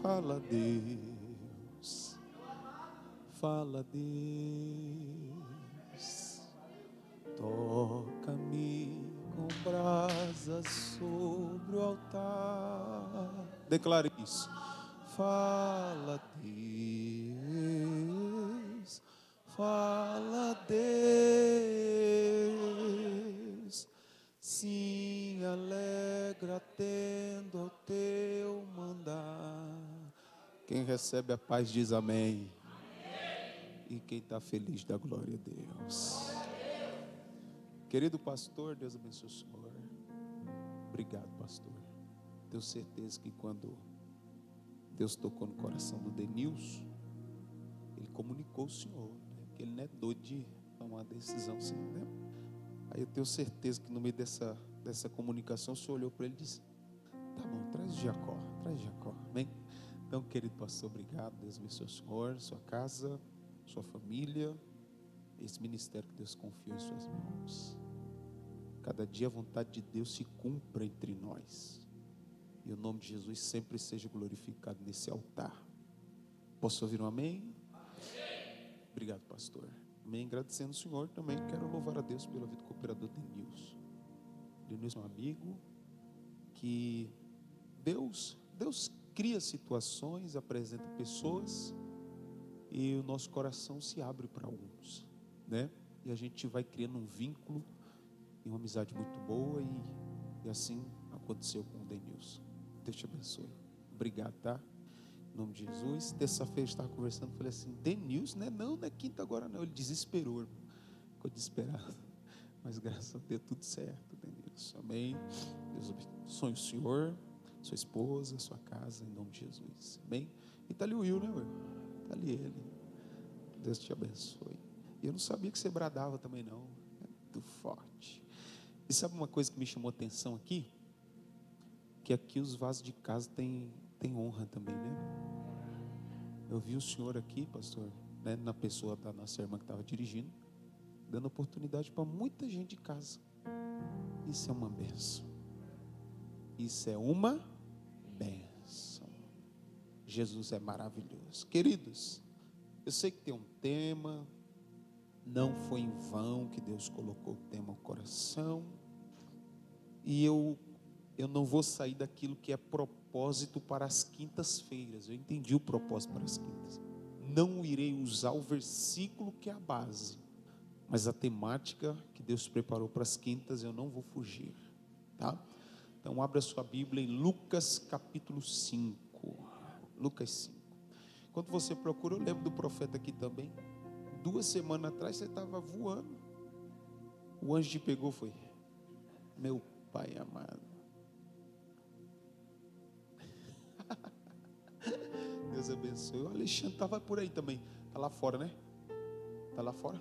Fala, Deus. Fala, Deus. Toca-me com brasas sobre o altar. Declare isso. Fala, Deus. Fala, Deus. Se alegra tendo o teu mandar. Quem recebe a paz diz amém. E quem está feliz dá glória a Deus. Querido pastor, Deus abençoe o senhor. Obrigado, pastor. Tenho certeza que quando Deus tocou no coração do Denilson, Ele comunicou o senhor, né? Que ele não é doido de tomar uma decisão assim, né? Aí eu tenho certeza que no meio dessa comunicação, o senhor olhou para ele e disse: tá bom, traz Jacó, amém? Então, querido pastor, obrigado. Deus abençoe o senhor, sua casa, sua família, esse ministério que Deus confiou em suas mãos. Cada dia a vontade de Deus se cumpra entre nós, e o nome de Jesus sempre seja glorificado nesse altar. Posso ouvir um amém? Obrigado, pastor. Amém. Agradecendo o senhor também, quero louvar a Deus pela vida do cooperador Denilson. Denilson é um amigo que Deus cria situações, apresenta pessoas, e o nosso coração se abre para alguns, né? E a gente vai criando um vínculo e uma amizade muito boa, e assim aconteceu com o Denilson. Deus te abençoe. Obrigado, tá? Em nome de Jesus. Terça-feira eu estava conversando, falei assim: Denilson, né? Não é quinta agora não. Ele desesperou, irmão. Ficou desesperado. Mas graças a Deus tudo certo, Denilson. Amém. Deus abençoe o senhor, sua esposa, sua casa, em nome de Jesus. Amém. E está ali o Will, né, Will? Está ali ele. Deus te abençoe. E eu não sabia que você bradava também não. É muito forte. E sabe uma coisa que me chamou a atenção aqui? Que aqui os vasos de casa tem honra também, né? Eu vi o senhor aqui, pastor, né, na pessoa da nossa irmã que estava dirigindo, dando oportunidade para muita gente de casa. Isso é uma bênção. Isso é uma bênção. Jesus é maravilhoso. Queridos, eu sei que tem um tema, não foi em vão que Deus colocou o tema no coração, e eu não vou sair daquilo que é propósito para as quintas-feiras. Eu entendi o propósito para as quintas. Não irei usar o versículo que é a base, mas a temática que Deus preparou para as quintas eu não vou fugir, tá? Então abra sua Bíblia em Lucas capítulo 5. Lucas 5. Quando você procura, eu lembro do profeta aqui também. 2 semanas atrás você estava voando, o anjo te pegou, foi? Meu pai amado. Deus abençoe. O Alexandre estava por aí também. Está lá fora, né? Está lá fora?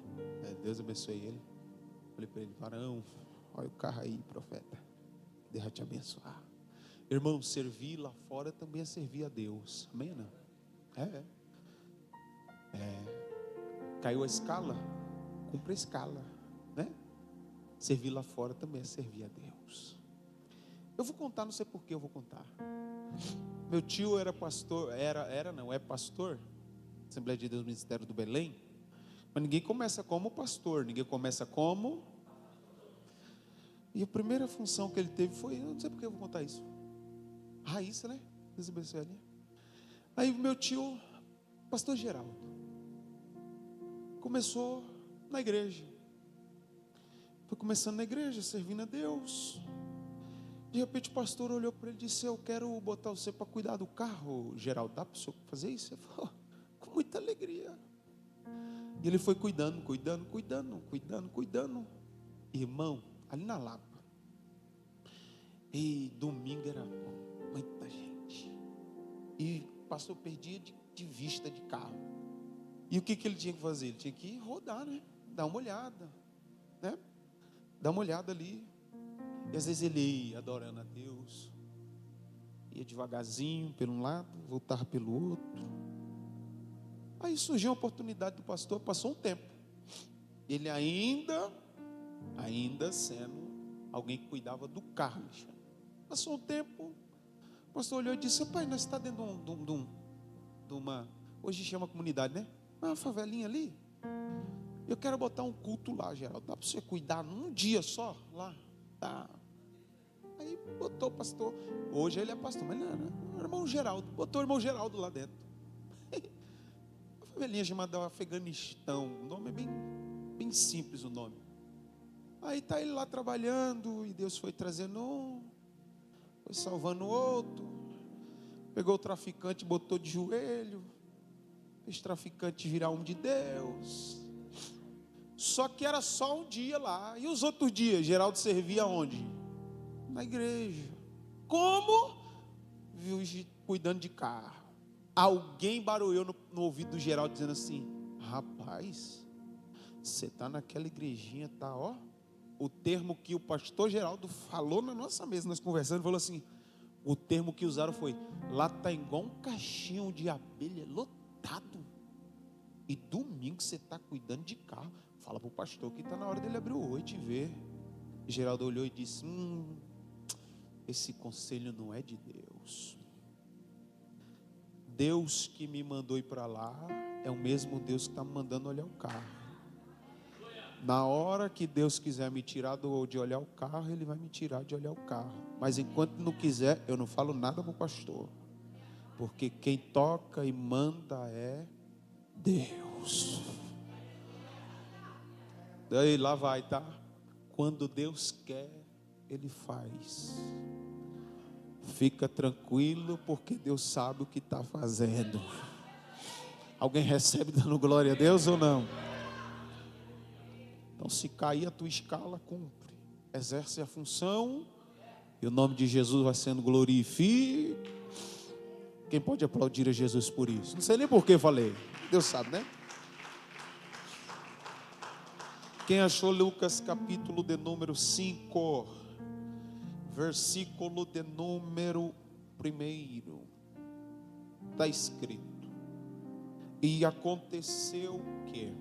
Deus abençoe ele. Falei para ele: varão, olha o carro aí, profeta. Deus vai te abençoar. Irmão, servir lá fora também é servir a Deus. Amém, não? Caiu a escala, cumpre a escala, né? Servir lá fora também é servir a Deus. Eu vou contar, não sei por que eu vou contar. Meu tio era pastor, é pastor, Assembleia de Deus, Ministério do Belém. Mas ninguém começa como pastor, ninguém começa como. E a primeira função que ele teve foi, eu não sei por que eu vou contar isso. Raíssa, né? Deus abençoe ali. Aí meu tio, pastor Geraldo, começou na igreja. Foi começando na igreja, servindo a Deus. De repente o pastor olhou para ele e disse: eu quero botar você para cuidar do carro, Geraldo. Dá para o senhor fazer isso? Ele falou: com muita alegria. E ele foi cuidando. Irmão, ali na Lapa. E domingo era muita gente. E o pastor perdia de vista de carro. E o que ele tinha que fazer? Ele tinha que rodar, né? Dar uma olhada, né? Dar uma olhada ali. E às vezes ele ia adorando a Deus, ia devagarzinho pelo um lado, voltava pelo outro. Aí surgiu a oportunidade do pastor, passou um tempo. Ele ainda sendo alguém que cuidava do carro. Passou um tempo, o pastor olhou e disse: pai, nós estamos dentro de uma, hoje chama comunidade, né? Uma favelinha ali. Eu quero botar um culto lá, Geraldo. Dá para você cuidar num dia só lá? Tá. Aí botou o pastor. Hoje ele é pastor, mas não era. O irmão Geraldo. Botou o irmão Geraldo lá dentro. Uma favelinha chamada Afeganistão. O nome é bem simples o nome. Aí está ele lá trabalhando. E Deus foi trazendo um. Foi salvando o outro. Pegou o traficante, botou de joelho. Fez traficante virar um de Deus. Só que era só um dia lá. E os outros dias, Geraldo servia onde? Na igreja. Como? Viu, cuidando de carro. Alguém barulhou no ouvido do Geraldo dizendo assim: rapaz, você está naquela igrejinha, tá, ó. O termo que o pastor Geraldo falou na nossa mesa, nós conversando, falou assim: o termo que usaram foi: lá está igual um caixinho de abelha lotado. E domingo você está cuidando de carro. Fala para o pastor que está na hora dele abrir o olho e te ver. E Geraldo olhou e disse: esse conselho não é de Deus. Deus que me mandou ir para lá é o mesmo Deus que está me mandando olhar o carro. Na hora que Deus quiser me tirar de olhar o carro, Ele vai me tirar de olhar o carro. Mas enquanto não quiser, eu não falo nada para o pastor. Porque quem toca e manda é Deus. Daí lá vai, tá? Quando Deus quer, Ele faz. Fica tranquilo, porque Deus sabe o que está fazendo. Alguém recebe dando glória a Deus ou não? Então, se cair a tua escala, cumpre. Exerce a função. E o nome de Jesus vai sendo glorificado. Quem pode aplaudir a Jesus por isso? Não sei nem por que falei. Deus sabe, né? Quem achou Lucas capítulo de número 5, versículo de número 1, está escrito: e aconteceu que,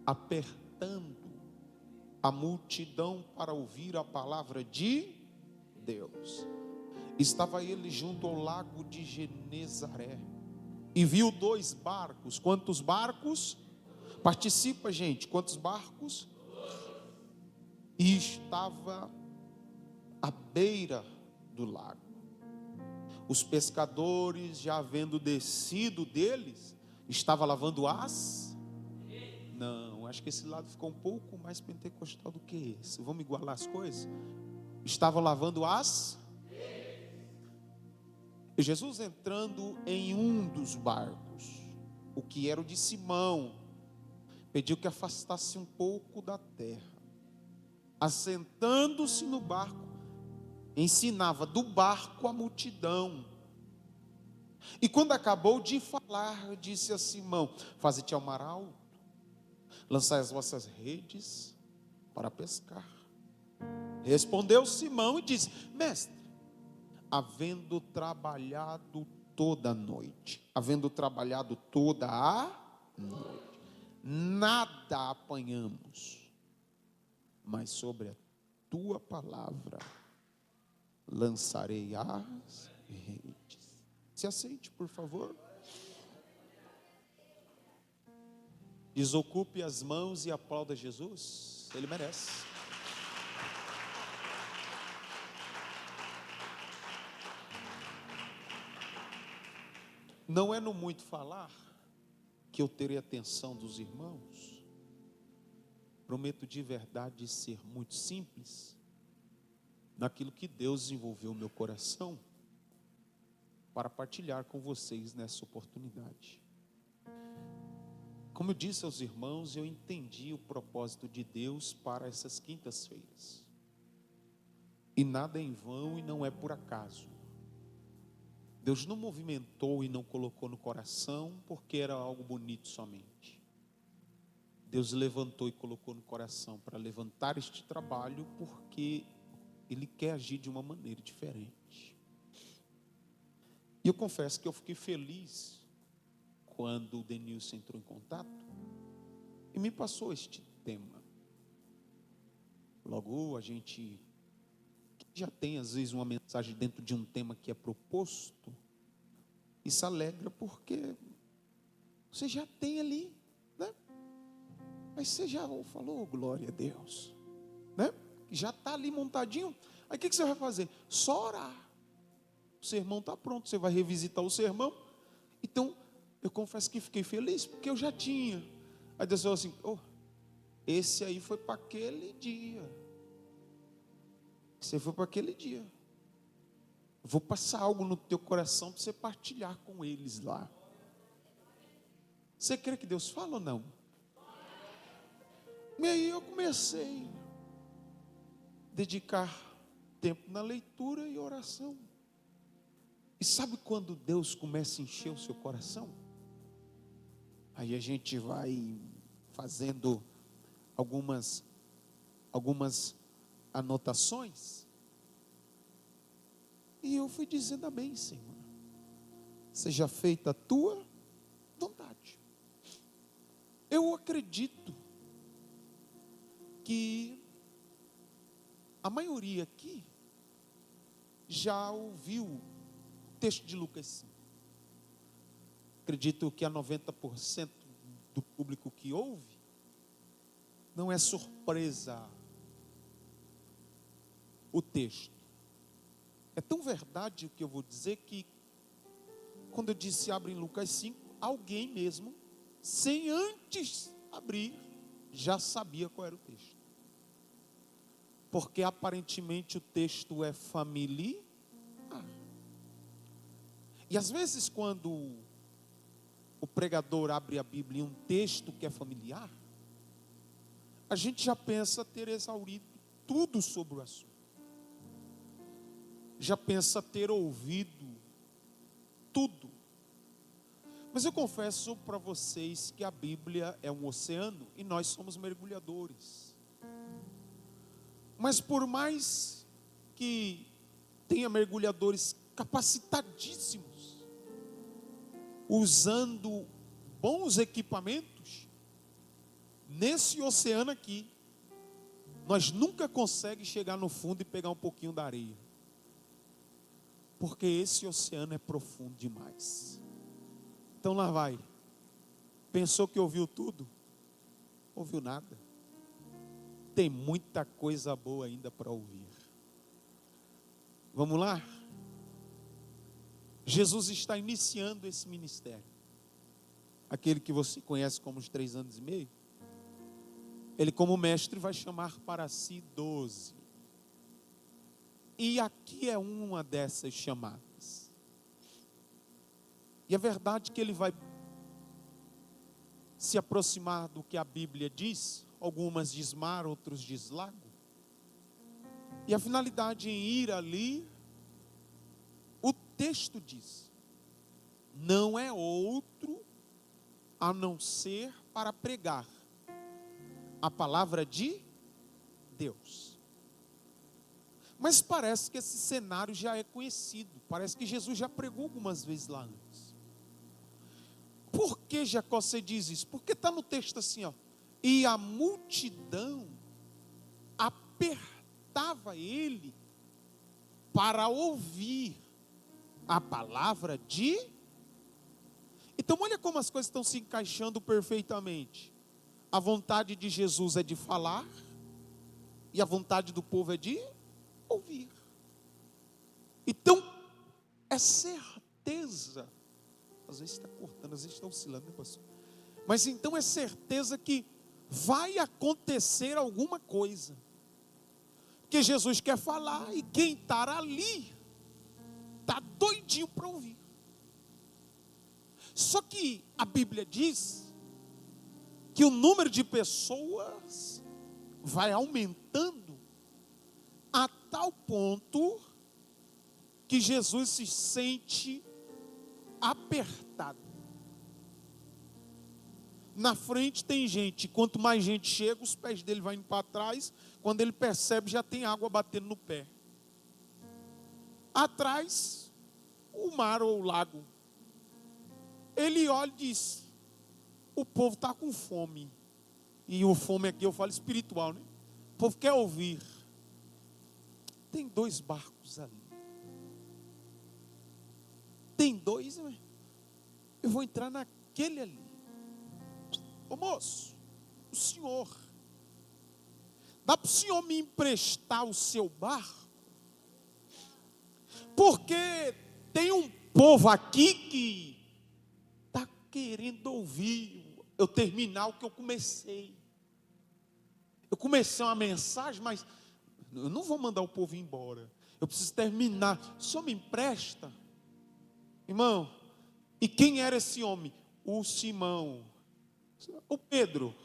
apertando a multidão para ouvir a palavra de Deus, estava ele junto ao lago de Genezaré, e viu 2 barcos. Quantos barcos? Participa, gente. Quantos barcos? E estava à beira do lago. Os pescadores, já havendo descido deles, estavam lavando as... Não, acho que esse lado ficou um pouco mais pentecostal do que esse. Vamos igualar as coisas? Estavam lavando as... Jesus entrando em um dos barcos, o que era o de Simão, pediu que afastasse um pouco da terra. Assentando-se no barco, ensinava do barco a multidão. E quando acabou de falar, disse a Simão: faze-te ao mar alto, lançai as vossas redes para pescar. Respondeu Simão e disse: mestre, havendo trabalhado toda a noite, nada apanhamos, mas sobre a tua palavra lançarei as redes. Se aceite, por favor. Desocupe as mãos e aplauda Jesus. Ele merece. Não é no muito falar que eu terei a atenção dos irmãos. Prometo de verdade ser muito simples naquilo que Deus desenvolveu no meu coração para partilhar com vocês nessa oportunidade. Como eu disse aos irmãos, eu entendi o propósito de Deus para essas quintas-feiras. E nada é em vão e não é por acaso. Deus não movimentou e não colocou no coração porque era algo bonito somente. Deus levantou e colocou no coração para levantar este trabalho porque Ele quer agir de uma maneira diferente. E eu confesso que eu fiquei feliz quando o Denilson entrou em contato e me passou este tema. Logo a gente já tem às vezes uma mensagem dentro de um tema que é proposto, isso alegra porque você já tem ali, né? Mas você já falou, glória a Deus, né? Já está ali montadinho. Aí o que você vai fazer? Só orar. O sermão está pronto, você vai revisitar o sermão. Então, eu confesso que fiquei feliz, porque eu já tinha. Aí Deus falou assim, esse aí foi para aquele dia. Você foi para aquele dia. Eu vou passar algo no teu coração para você partilhar com eles lá. Você crê que Deus fala ou não? E aí eu comecei a dedicar tempo na leitura e oração. E sabe quando Deus começa a encher o seu coração? Aí a gente vai fazendo algumas anotações. E eu fui dizendo amém, Senhor. Seja feita a tua vontade. Eu acredito que a maioria aqui já ouviu o texto de Lucas 5. Acredito que a 90% do público que ouve, não é surpresa o texto. É tão verdade o que eu vou dizer que, quando eu disse abre em Lucas 5, alguém mesmo, sem antes abrir, já sabia qual era o texto. Porque aparentemente o texto é familiar. E às vezes quando o pregador abre a Bíblia em um texto que é familiar, a gente já pensa ter exaurido tudo sobre o assunto. Já pensa ter ouvido tudo. Mas eu confesso para vocês que a Bíblia é um oceano e nós somos mergulhadores. Mas por mais que tenha mergulhadores capacitadíssimos, usando bons equipamentos, nesse oceano aqui, nós nunca conseguimos chegar no fundo e pegar um pouquinho da areia. Porque esse oceano é profundo demais. Então lá vai. Pensou que ouviu tudo? Ouviu nada. Tem muita coisa boa ainda para ouvir. Vamos lá? Jesus está iniciando esse ministério. Aquele que você conhece como os 3 anos e meio. Ele, como mestre, vai chamar para si 12. E aqui é uma dessas chamadas. E é verdade que ele vai se aproximar do que a Bíblia diz. Algumas diz mar, outros diz lago. E a finalidade em ir ali, o texto diz, não é outro a não ser para pregar a palavra de Deus. Mas parece que esse cenário já é conhecido. Parece que Jesus já pregou algumas vezes lá antes. Por que, Jacó, você diz isso? Porque está no texto assim, e a multidão apertava ele para ouvir a palavra de... Então olha como as coisas estão se encaixando perfeitamente. A vontade de Jesus é de falar, e a vontade do povo é de ouvir. Então, é certeza, às vezes está cortando, às vezes está oscilando, né, pastor? Mas então é certeza que vai acontecer alguma coisa, que Jesus quer falar, e quem está ali está doidinho para ouvir. Só que a Bíblia diz que o número de pessoas vai aumentando a tal ponto que Jesus se sente apertado. Na frente tem gente, quanto mais gente chega, os pés dele vão indo para trás, quando ele percebe já tem água batendo no pé. Atrás, o mar ou o lago. Ele olha e diz, o povo está com fome. E o fome aqui eu falo espiritual, né? O povo quer ouvir. tem 2 barcos ali. Tem 2, eu vou entrar naquele ali. Ô moço, o senhor, dá para o senhor me emprestar o seu barco? Porque tem um povo aqui que está querendo ouvir eu terminar o que eu comecei. Eu comecei uma mensagem, mas eu não vou mandar o povo embora. Eu preciso terminar. O senhor me empresta? Irmão, e quem era esse homem? O Simão, o Pedro.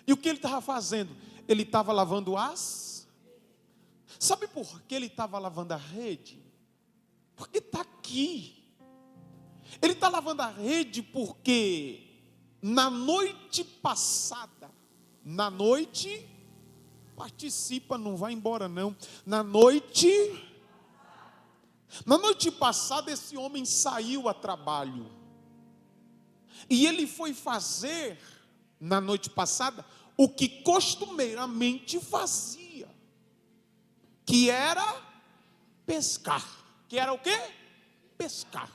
E o que ele estava fazendo? Ele estava lavando as... Sabe por que ele estava lavando a rede? Porque está aqui. Ele está lavando a rede porque na noite passada, participa, não vai embora não. Na noite passada esse homem saiu a trabalho. E ele foi fazer, na noite passada, o que costumeiramente fazia. Que era pescar. Que era o quê? Pescar.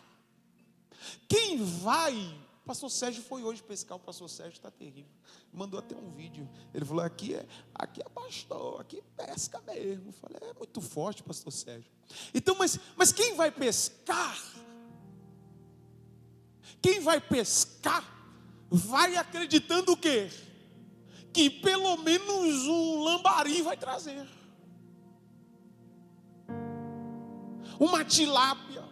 Quem vai... O pastor Sérgio foi hoje pescar. O pastor Sérgio está terrível. Mandou até um vídeo. Ele falou, aqui é pastor, aqui pesca mesmo. Eu falei, é muito forte, pastor Sérgio. Então, mas quem vai pescar? Quem vai pescar, vai acreditando o quê? Que pelo menos um lambari vai trazer. Uma tilápia,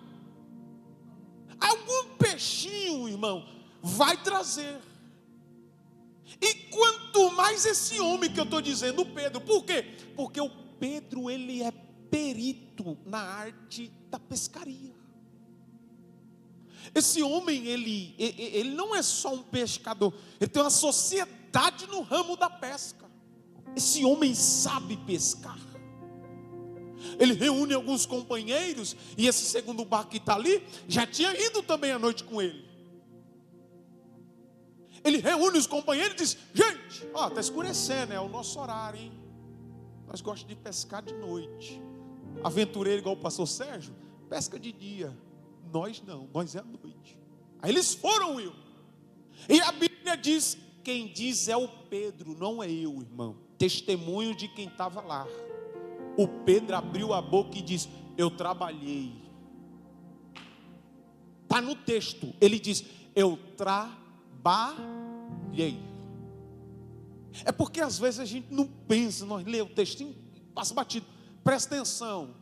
algum peixinho, irmão, vai trazer. E quanto mais esse homem que eu estou dizendo, o Pedro, por quê? Porque o Pedro, ele é perito na arte da pescaria. Esse homem, ele não é só um pescador, ele tem uma sociedade no ramo da pesca. Esse homem sabe pescar. Ele reúne alguns companheiros, e esse segundo barco que está ali, já tinha ido também à noite com ele. Ele reúne os companheiros e diz, gente, está escurecendo, é o nosso horário, hein? Nós gostamos de pescar de noite. Aventureiro igual o pastor Sérgio, pesca de dia. Nós não, nós é à noite. Aí eles foram, Will. E a Bíblia diz, quem diz é o Pedro, não é eu, irmão. Testemunho de quem estava lá. O Pedro abriu a boca e disse, eu trabalhei. Está no texto, ele diz, eu trabalhei. É porque às vezes a gente não pensa, nós lê o textinho, passa batido. Presta atenção.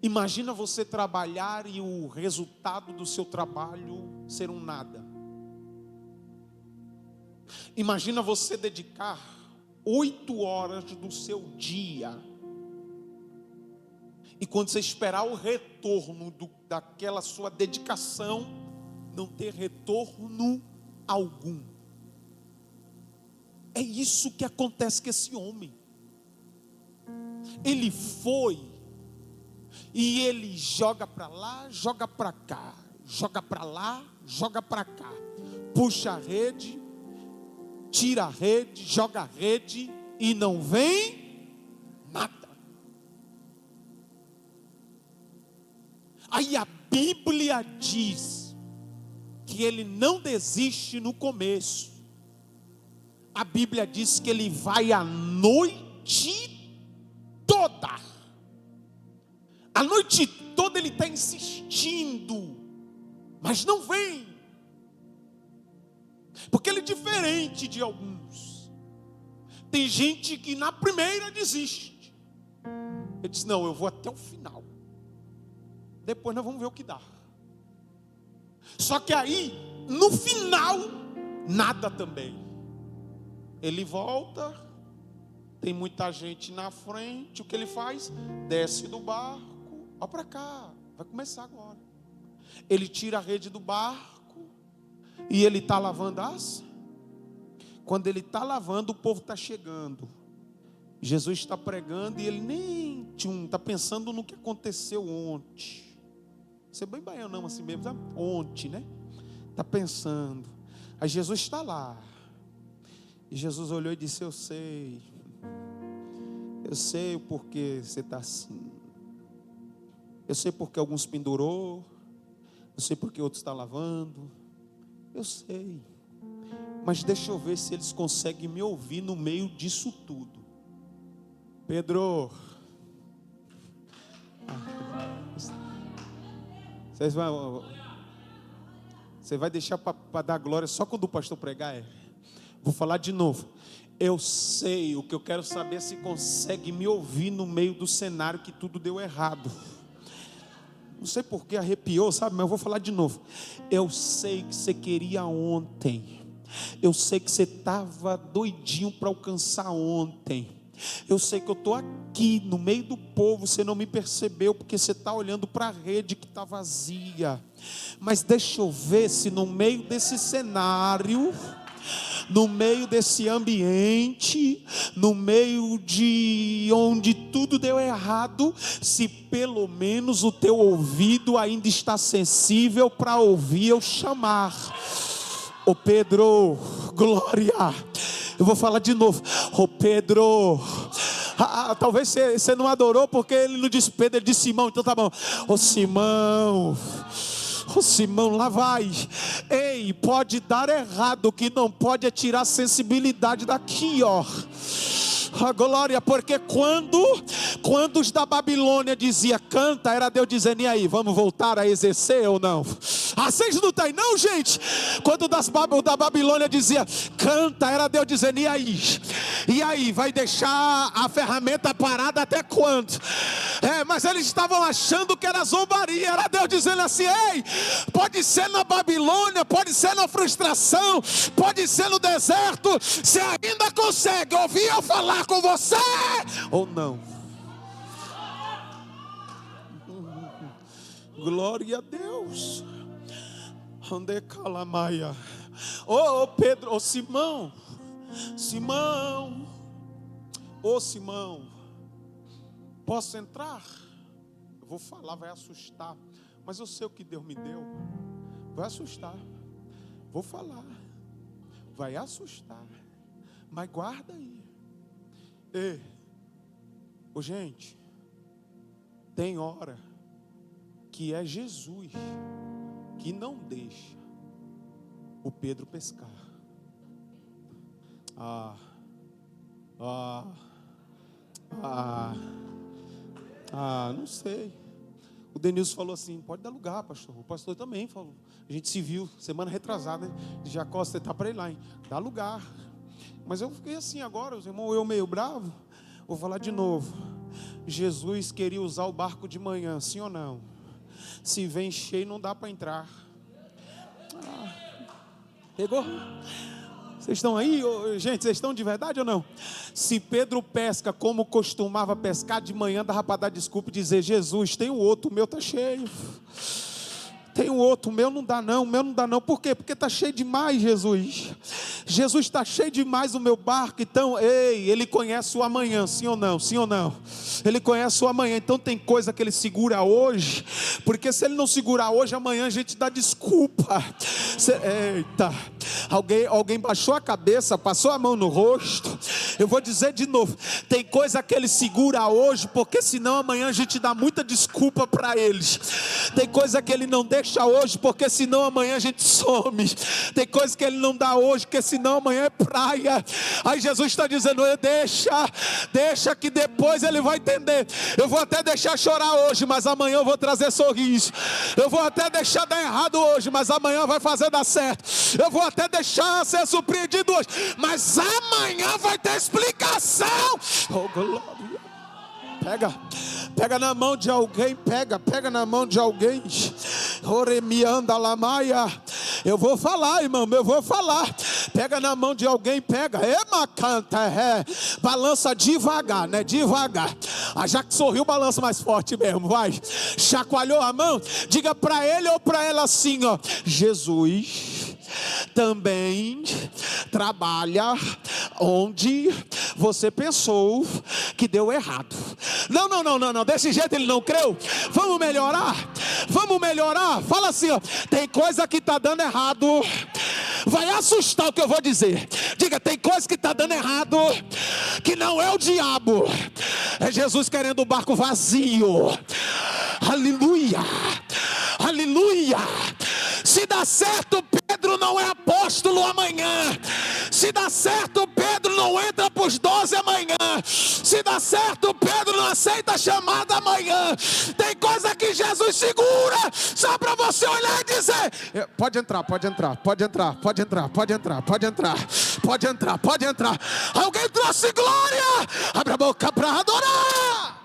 Imagina você trabalhar e o resultado do seu trabalho ser um nada. Imagina você dedicar 8 horas do seu dia. E quando você esperar o retorno daquela sua dedicação, não ter retorno algum. É isso que acontece com esse homem. Ele foi e ele joga para lá, joga para cá, joga para lá, joga para cá, puxa a rede, tira a rede, joga a rede e não vem nada. Aí a Bíblia diz que ele não desiste no começo. A Bíblia diz que ele vai a noite toda. A noite toda ele está insistindo, mas não vem. Porque ele é diferente de alguns. Tem gente que na primeira desiste. Ele diz, não, eu vou até o final. Depois nós vamos ver o que dá. Só que aí, no final, nada também. Ele volta, tem muita gente na frente, o que ele faz? Desce do barco, ó para cá, vai começar agora. Ele tira a rede do barco, e ele está lavando as... Quando ele está lavando, o povo está chegando. Jesus está pregando e ele nem está pensando no que aconteceu ontem. Você é bem baianão assim mesmo, sabe? Ontem, né? Está pensando. Aí Jesus está lá. E Jesus olhou e disse, eu sei. Eu sei o porquê você está assim. Eu sei porque alguns pendurou. Eu sei porque outros estão lavando. Eu sei. Mas deixa eu ver se eles conseguem me ouvir no meio disso tudo. Pedro. Você vai deixar para dar glória só quando o pastor pregar? Vou falar de novo. Eu sei, o que eu quero saber é se consegue me ouvir no meio do cenário que tudo deu errado. Não sei porque arrepiou, sabe? Mas eu vou falar de novo. Eu sei que você queria ontem. Eu sei que você estava doidinho para alcançar ontem. Eu sei que eu estou aqui no meio do povo. Você não me percebeu porque você está olhando para a rede que está vazia. Mas deixa eu ver se no meio desse cenário, no meio desse ambiente, no meio de onde tudo deu errado, se pelo menos o teu ouvido ainda está sensível para ouvir eu chamar. Ô Pedro, glória. Eu vou falar de novo. Ô Pedro. Talvez você não adorou porque ele não disse Pedro, ele disse Simão. Então tá bom. Ô Simão. Ô Simão, lá vai. Ei, pode dar errado. O que não pode é tirar a sensibilidade daqui, ó. A glória, porque quando os da Babilônia diziam canta, era Deus dizendo, e aí, vamos voltar a exercer ou não? Vocês não tem não, gente? Quando o da Babilônia dizia canta, era Deus dizendo, e aí? E aí, vai deixar a ferramenta parada até quando? Mas eles estavam achando que era zombaria. Era Deus dizendo assim, ei, pode ser na Babilônia, pode ser na frustração, pode ser no deserto, você ainda consegue ouvir eu falar com você ou não? Glória a Deus. Onde calamaia? Ô Pedro, ô Simão, ô Simão, posso entrar? Eu vou falar, vai assustar, mas eu sei o que Deus me deu. Vai assustar, vou falar, vai assustar, mas guarda aí. Ei, ô gente, tem hora que é Jesus que não deixa o Pedro pescar. Não sei. O Denilson falou assim, pode dar lugar, pastor. O pastor também falou. A gente se viu semana retrasada, Jacó, você está para ir lá, hein? Dá lugar. Mas eu fiquei assim agora, os irmãos, eu meio bravo. Vou falar de novo. Jesus queria usar o barco de manhã, sim ou não? Se vem cheio, não dá para entrar. Pegou? Vocês estão aí? Gente, vocês estão de verdade ou não? Se Pedro pesca como costumava pescar de manhã, dava para dar desculpa e dizer, Jesus, tem um outro, o meu está cheio. Tem um outro, o meu não dá não, Por quê? Porque está cheio demais, Jesus. Jesus está cheio demais o meu barco. Então, ei, Ele conhece o amanhã, sim ou não? Sim ou não? Ele conhece o amanhã, então tem coisa que Ele segura hoje, porque se Ele não segurar hoje, amanhã a gente dá desculpa. Eita, alguém baixou a cabeça, passou a mão no rosto. Eu vou dizer de novo, tem coisa que Ele segura hoje, porque senão amanhã a gente dá muita desculpa para eles. Tem coisa que Ele não deixa hoje, porque senão amanhã a gente some. Tem coisa que Ele não dá hoje, porque senão amanhã é praia. Aí Jesus está dizendo, deixa que depois Ele vai entender. Eu vou até deixar chorar hoje, mas amanhã eu vou trazer sorriso. Eu vou até deixar dar errado hoje, mas amanhã vai fazer dar certo. Eu vou até deixar ser surpreendido hoje, mas amanhã vai ter explicação. Oh, glória. Pega na mão de alguém, pega na mão de alguém. Oremianda lamaia. Eu vou falar, irmão, eu vou falar. Pega na mão de alguém, pega. Balança devagar, né? Devagar. Já que sorriu, balança mais forte mesmo, vai. Chacoalhou a mão, diga para ele ou para ela assim, ó. Jesus também trabalha onde você pensou que deu errado. Não, desse jeito ele não creu. Vamos melhorar. Fala assim, ó, tem coisa que está dando errado. Vai assustar o que eu vou dizer. Diga, tem coisa que está dando errado, que não é o diabo, É Jesus querendo o barco vazio. Aleluia, aleluia. Se dá certo, Pedro não é apóstolo amanhã. Se dá certo, Pedro não entra para os 12 amanhã. Se dá certo, Pedro não aceita a chamada amanhã. Tem coisa que Jesus segura só para você olhar e dizer: pode entrar, pode entrar, pode entrar, pode entrar, pode entrar, pode entrar, pode entrar, pode entrar. Alguém trouxe glória? Abre a boca para adorar.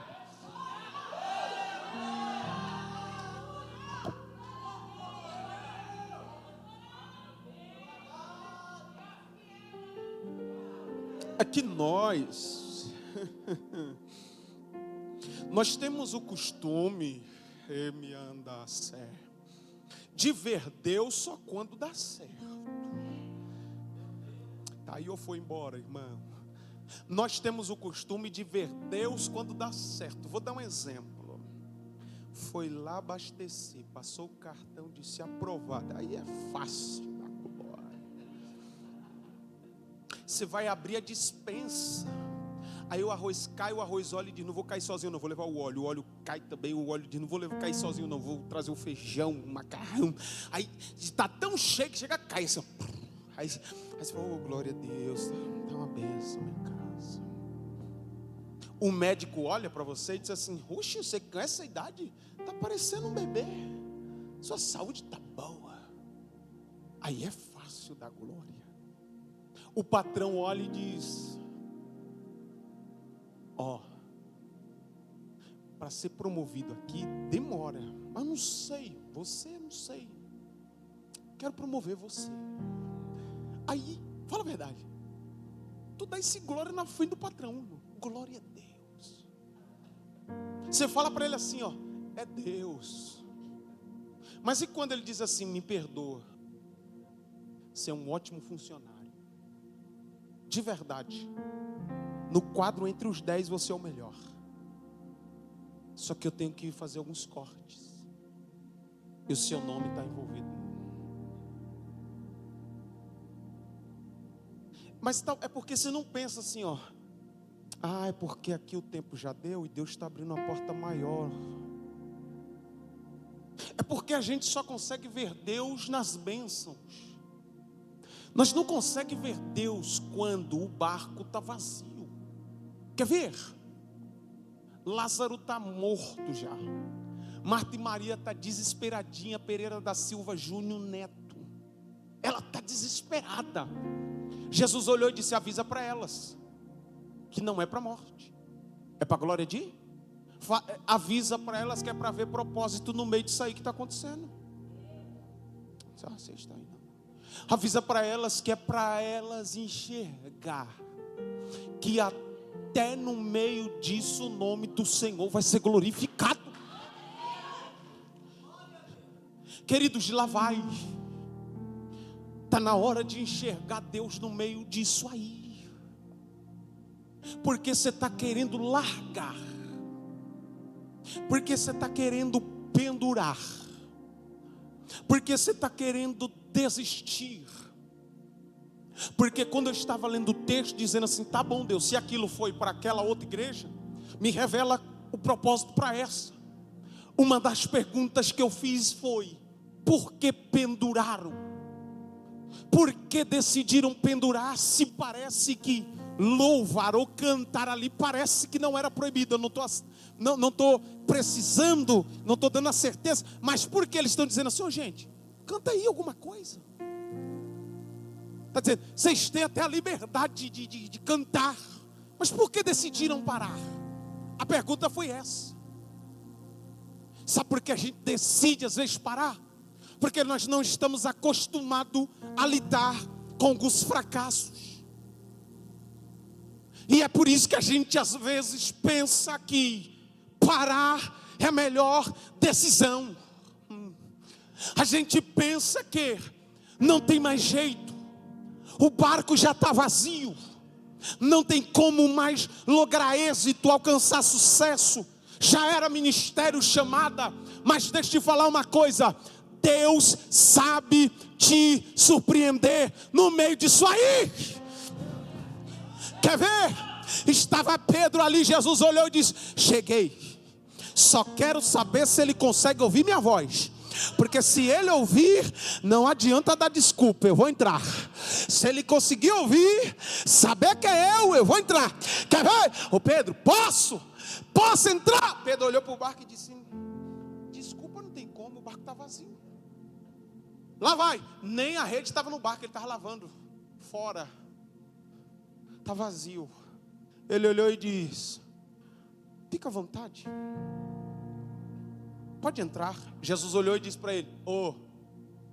É que nós temos o costume, de ver Deus só quando dá certo. Aí eu fui embora, irmão. Nós temos o costume de ver Deus quando dá certo. Vou dar um exemplo. Foi lá abastecer, passou o cartão, disse aprovado. Aí é fácil. Você vai abrir a despensa. Aí o arroz cai, o arroz olha e diz: não vou cair sozinho não, vou levar o óleo cai também, o óleo diz: não vou cair sozinho não, vou trazer o feijão, o macarrão. Aí está tão cheio que chega a cair assim. Aí você fala: oh, glória a Deus, dá uma bênção em casa. O médico olha para você e diz assim: oxe, você com essa idade está parecendo um bebê, sua saúde está boa. Aí é fácil dar glória. O patrão olha e diz: para ser promovido aqui demora, mas não sei, não sei, quero promover você. Aí, fala a verdade, tu dá esse glória na frente do patrão. Glória a Deus. Você fala para ele assim, é Deus. Mas e quando ele diz assim: me perdoa, você é um ótimo funcionário, de verdade, no quadro entre os 10 você é o melhor, só que eu tenho que fazer alguns cortes, e o seu nome está envolvido. Mas é porque você não pensa assim, é porque aqui o tempo já deu e Deus está abrindo uma porta maior. É porque a gente só consegue ver Deus nas bênçãos. Nós não conseguimos ver Deus quando o barco está vazio. Quer ver? Lázaro está morto já. Marta e Maria está desesperadinha. Pereira da Silva Júnior Neto, ela está desesperada. Jesus olhou e disse: avisa para elas que não é para a morte, é para a glória de... avisa para elas que é para ver propósito no meio disso aí que está acontecendo. Você está aí, não? Avisa para elas que é para elas enxergar que até no meio disso o nome do Senhor vai ser glorificado. Queridos, lá vai. Está na hora de enxergar Deus no meio disso aí. Porque você está querendo largar. Porque você está querendo pendurar. Porque você está querendo desistir. Porque quando eu estava lendo o texto dizendo assim: tá bom Deus, se aquilo foi para aquela outra igreja, me revela o propósito para essa. Uma das perguntas que eu fiz foi: por que penduraram? Por que decidiram pendurar se parece que louvar ou cantar ali parece que não era proibido? Eu não estou precisando, não estou dando a certeza, mas por que eles estão dizendo assim: gente, canta aí alguma coisa? Está dizendo, vocês têm até a liberdade de cantar, mas por que decidiram parar? A pergunta foi essa. Sabe por que a gente decide às vezes parar? Porque nós não estamos acostumados a lidar com os fracassos. E é por isso que a gente às vezes pensa que parar é a melhor decisão. A gente pensa que não tem mais jeito, o barco já está vazio, não tem como mais lograr êxito, alcançar sucesso, já era ministério chamada. Mas deixa eu te falar uma coisa: Deus sabe te surpreender no meio disso aí. Quer ver? Estava Pedro ali, Jesus olhou e disse: cheguei. Só quero saber se ele consegue ouvir minha voz. Porque se ele ouvir, não adianta dar desculpa, eu vou entrar. Se ele conseguir ouvir, saber que é eu vou entrar. Quer ver? Ô Pedro, posso entrar? Pedro olhou para o barco e disse: desculpa, não tem como, o barco está vazio. Lá vai, nem a rede estava no barco, ele estava lavando fora. Está vazio. Ele olhou e disse: fica à vontade, pode entrar. Jesus olhou e disse para ele: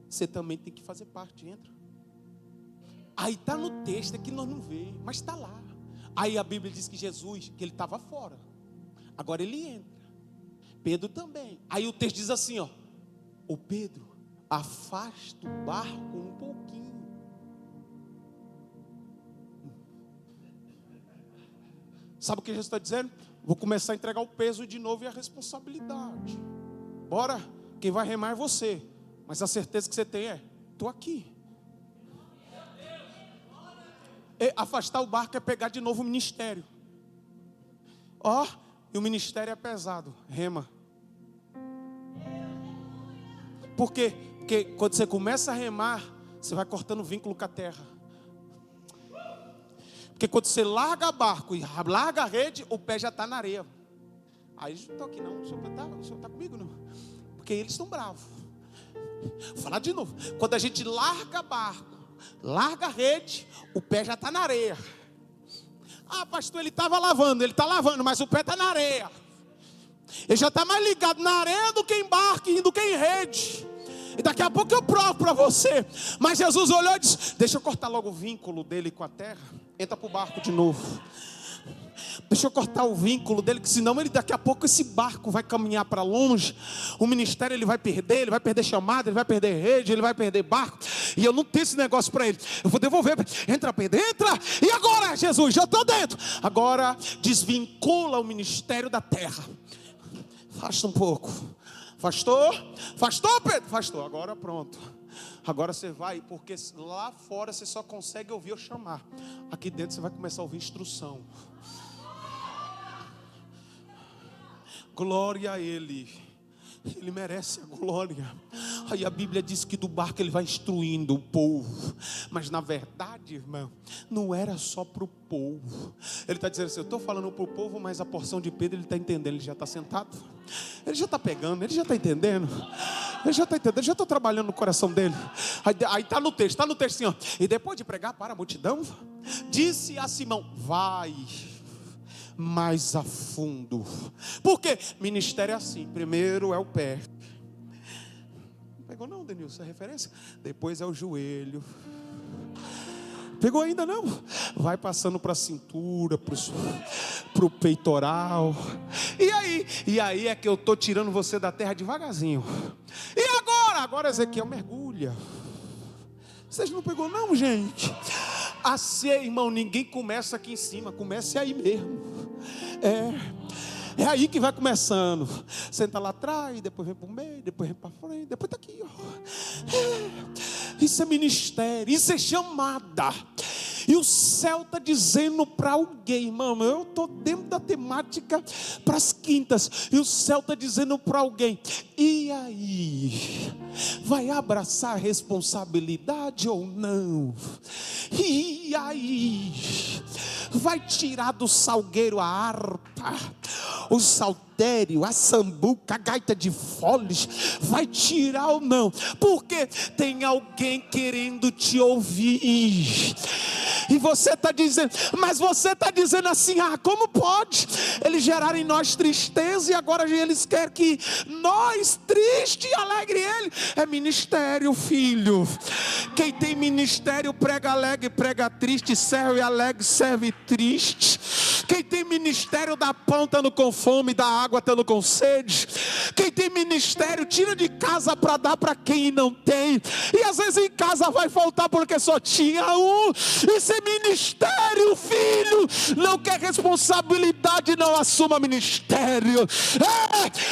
você também tem que fazer parte, entra. Aí está no texto, é que nós não vemos, mas está lá. Aí a Bíblia diz que Jesus, que ele estava fora, agora ele entra. Pedro também. Aí o texto diz assim, ô Pedro, afasta o barco um pouquinho. Sabe o que Jesus está dizendo? Vou começar a entregar o peso de novo e a responsabilidade. Bora, quem vai remar é você, mas a certeza que você tem é: estou aqui. Afastar o barco é pegar de novo o ministério. E o ministério é pesado. Rema. Por quê? Porque quando você começa a remar, você vai cortando vínculo com a terra. Porque quando você larga o barco e larga a rede, o pé já está na areia. Aí eles não estão aqui não, o senhor está comigo não? Porque eles estão bravos. Vou falar de novo. Quando a gente larga barco, larga a rede, o pé já está na areia. Pastor, ele estava lavando, ele está lavando, mas o pé está na areia. Ele já está mais ligado na areia do que em barco e do que em rede. E daqui a pouco eu provo para você. Mas Jesus olhou e disse: deixa eu cortar logo o vínculo dele com a terra. Entra para o barco de novo. Deixa eu cortar o vínculo dele, que senão daqui a pouco esse barco vai caminhar para longe. O ministério ele vai perder chamada, ele vai perder rede, ele vai perder barco. E eu não tenho esse negócio para ele. Eu vou devolver. Entra Pedro, entra. E agora, Jesus, já estou dentro. Agora desvincula o ministério da terra. Afasta um pouco. Afastou, Pedro? Afastou, agora pronto. Agora você vai, porque lá fora você só consegue ouvir eu chamar. Aqui dentro você vai começar a ouvir instrução. Glória a Ele. Ele merece a glória. Aí a Bíblia diz que do barco ele vai instruindo o povo. Mas na verdade, irmão, não era só para o povo. Ele está dizendo assim: eu estou falando para o povo, mas a porção de Pedro ele está entendendo. Ele já está sentado, ele já está pegando, ele já está entendendo. Ele já está entendendo, ele já está trabalhando no coração dele. Aí está no texto assim, e depois de pregar para a multidão, disse a Simão: vai mais a fundo. Por quê? Ministério é assim: primeiro é o pé. Não pegou não, Denilson, é referência? Depois é o joelho. Pegou ainda não? Vai passando para a cintura, para o peitoral. E aí é que eu estou tirando você da terra devagarzinho. E agora? Agora Ezequiel mergulha. Vocês não pegou não, gente? Assim, irmão, ninguém começa aqui em cima, comece aí mesmo. É aí que vai começando. Senta lá atrás, depois vem para o meio, depois vem para frente, depois está aqui. Isso é ministério, isso é chamada. E o céu está dizendo para alguém, irmão, eu estou dentro da temática para as quintas. E o céu está dizendo para alguém: e aí? Vai abraçar a responsabilidade ou não? E aí? Vai tirar do salgueiro a harpa, o saltério, a sambuca, a gaita de foles? Vai tirar ou não? Porque tem alguém querendo te ouvir. E você está dizendo, mas você está dizendo assim: como pode eles gerarem em nós tristeza e agora eles querem que nós, triste e alegre ele? É ministério, filho. Quem tem ministério prega alegre, prega triste, serve alegre, serve triste. Quem tem ministério dá pão estando com fome, dá água estando com sede. Quem tem ministério tira de casa para dar para quem não tem. E às vezes em casa vai faltar porque só tinha um. Isso é ministério, filho. Não quer responsabilidade, não assuma ministério.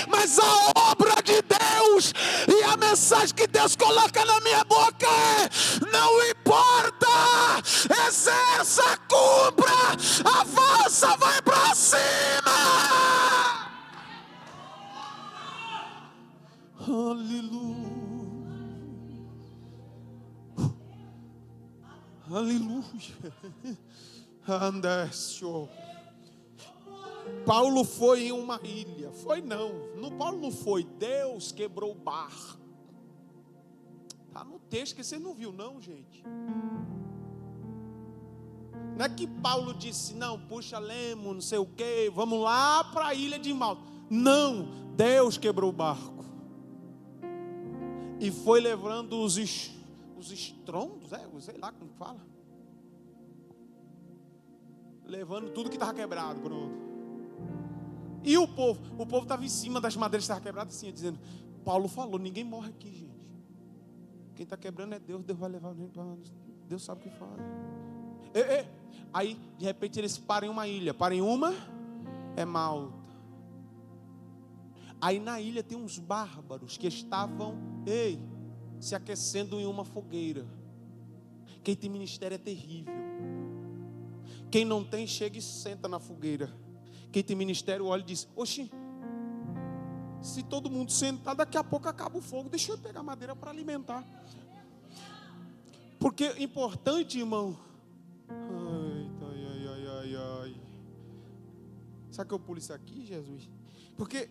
Mas a obra de Deus e a mensagem que Deus coloca na minha boca é: não importa importa, exerça, cumpra, avança, vai para cima. Aleluia. Aleluia. Andécio. Paulo foi em uma ilha. Foi não. Paulo não foi. Deus quebrou o barco. Está no texto que você não viu não, gente. Não é que Paulo disse, não, puxa lemo, não sei o que, vamos lá para a ilha de Malta. Não, Deus quebrou o barco. E foi levando os estrondos, sei lá como fala. Levando tudo que estava quebrado, pronto. E o povo estava em cima das madeiras que estavam quebradas, assim, dizendo, Paulo falou, ninguém morre aqui, gente. Quem está quebrando é Deus, Deus vai levar a gente para onde? Deus sabe o que faz. Aí, de repente, eles param em uma ilha. Param em uma, é Malta. Aí na ilha tem uns bárbaros que estavam, se aquecendo em uma fogueira. Quem tem ministério é terrível. Quem não tem, chega e senta na fogueira. Quem tem ministério olha e diz, oxi, se todo mundo sentar, daqui a pouco acaba o fogo. Deixa eu pegar madeira para alimentar. Porque é importante, irmão. Ai. Sabe que eu pulo isso aqui, Jesus? Porque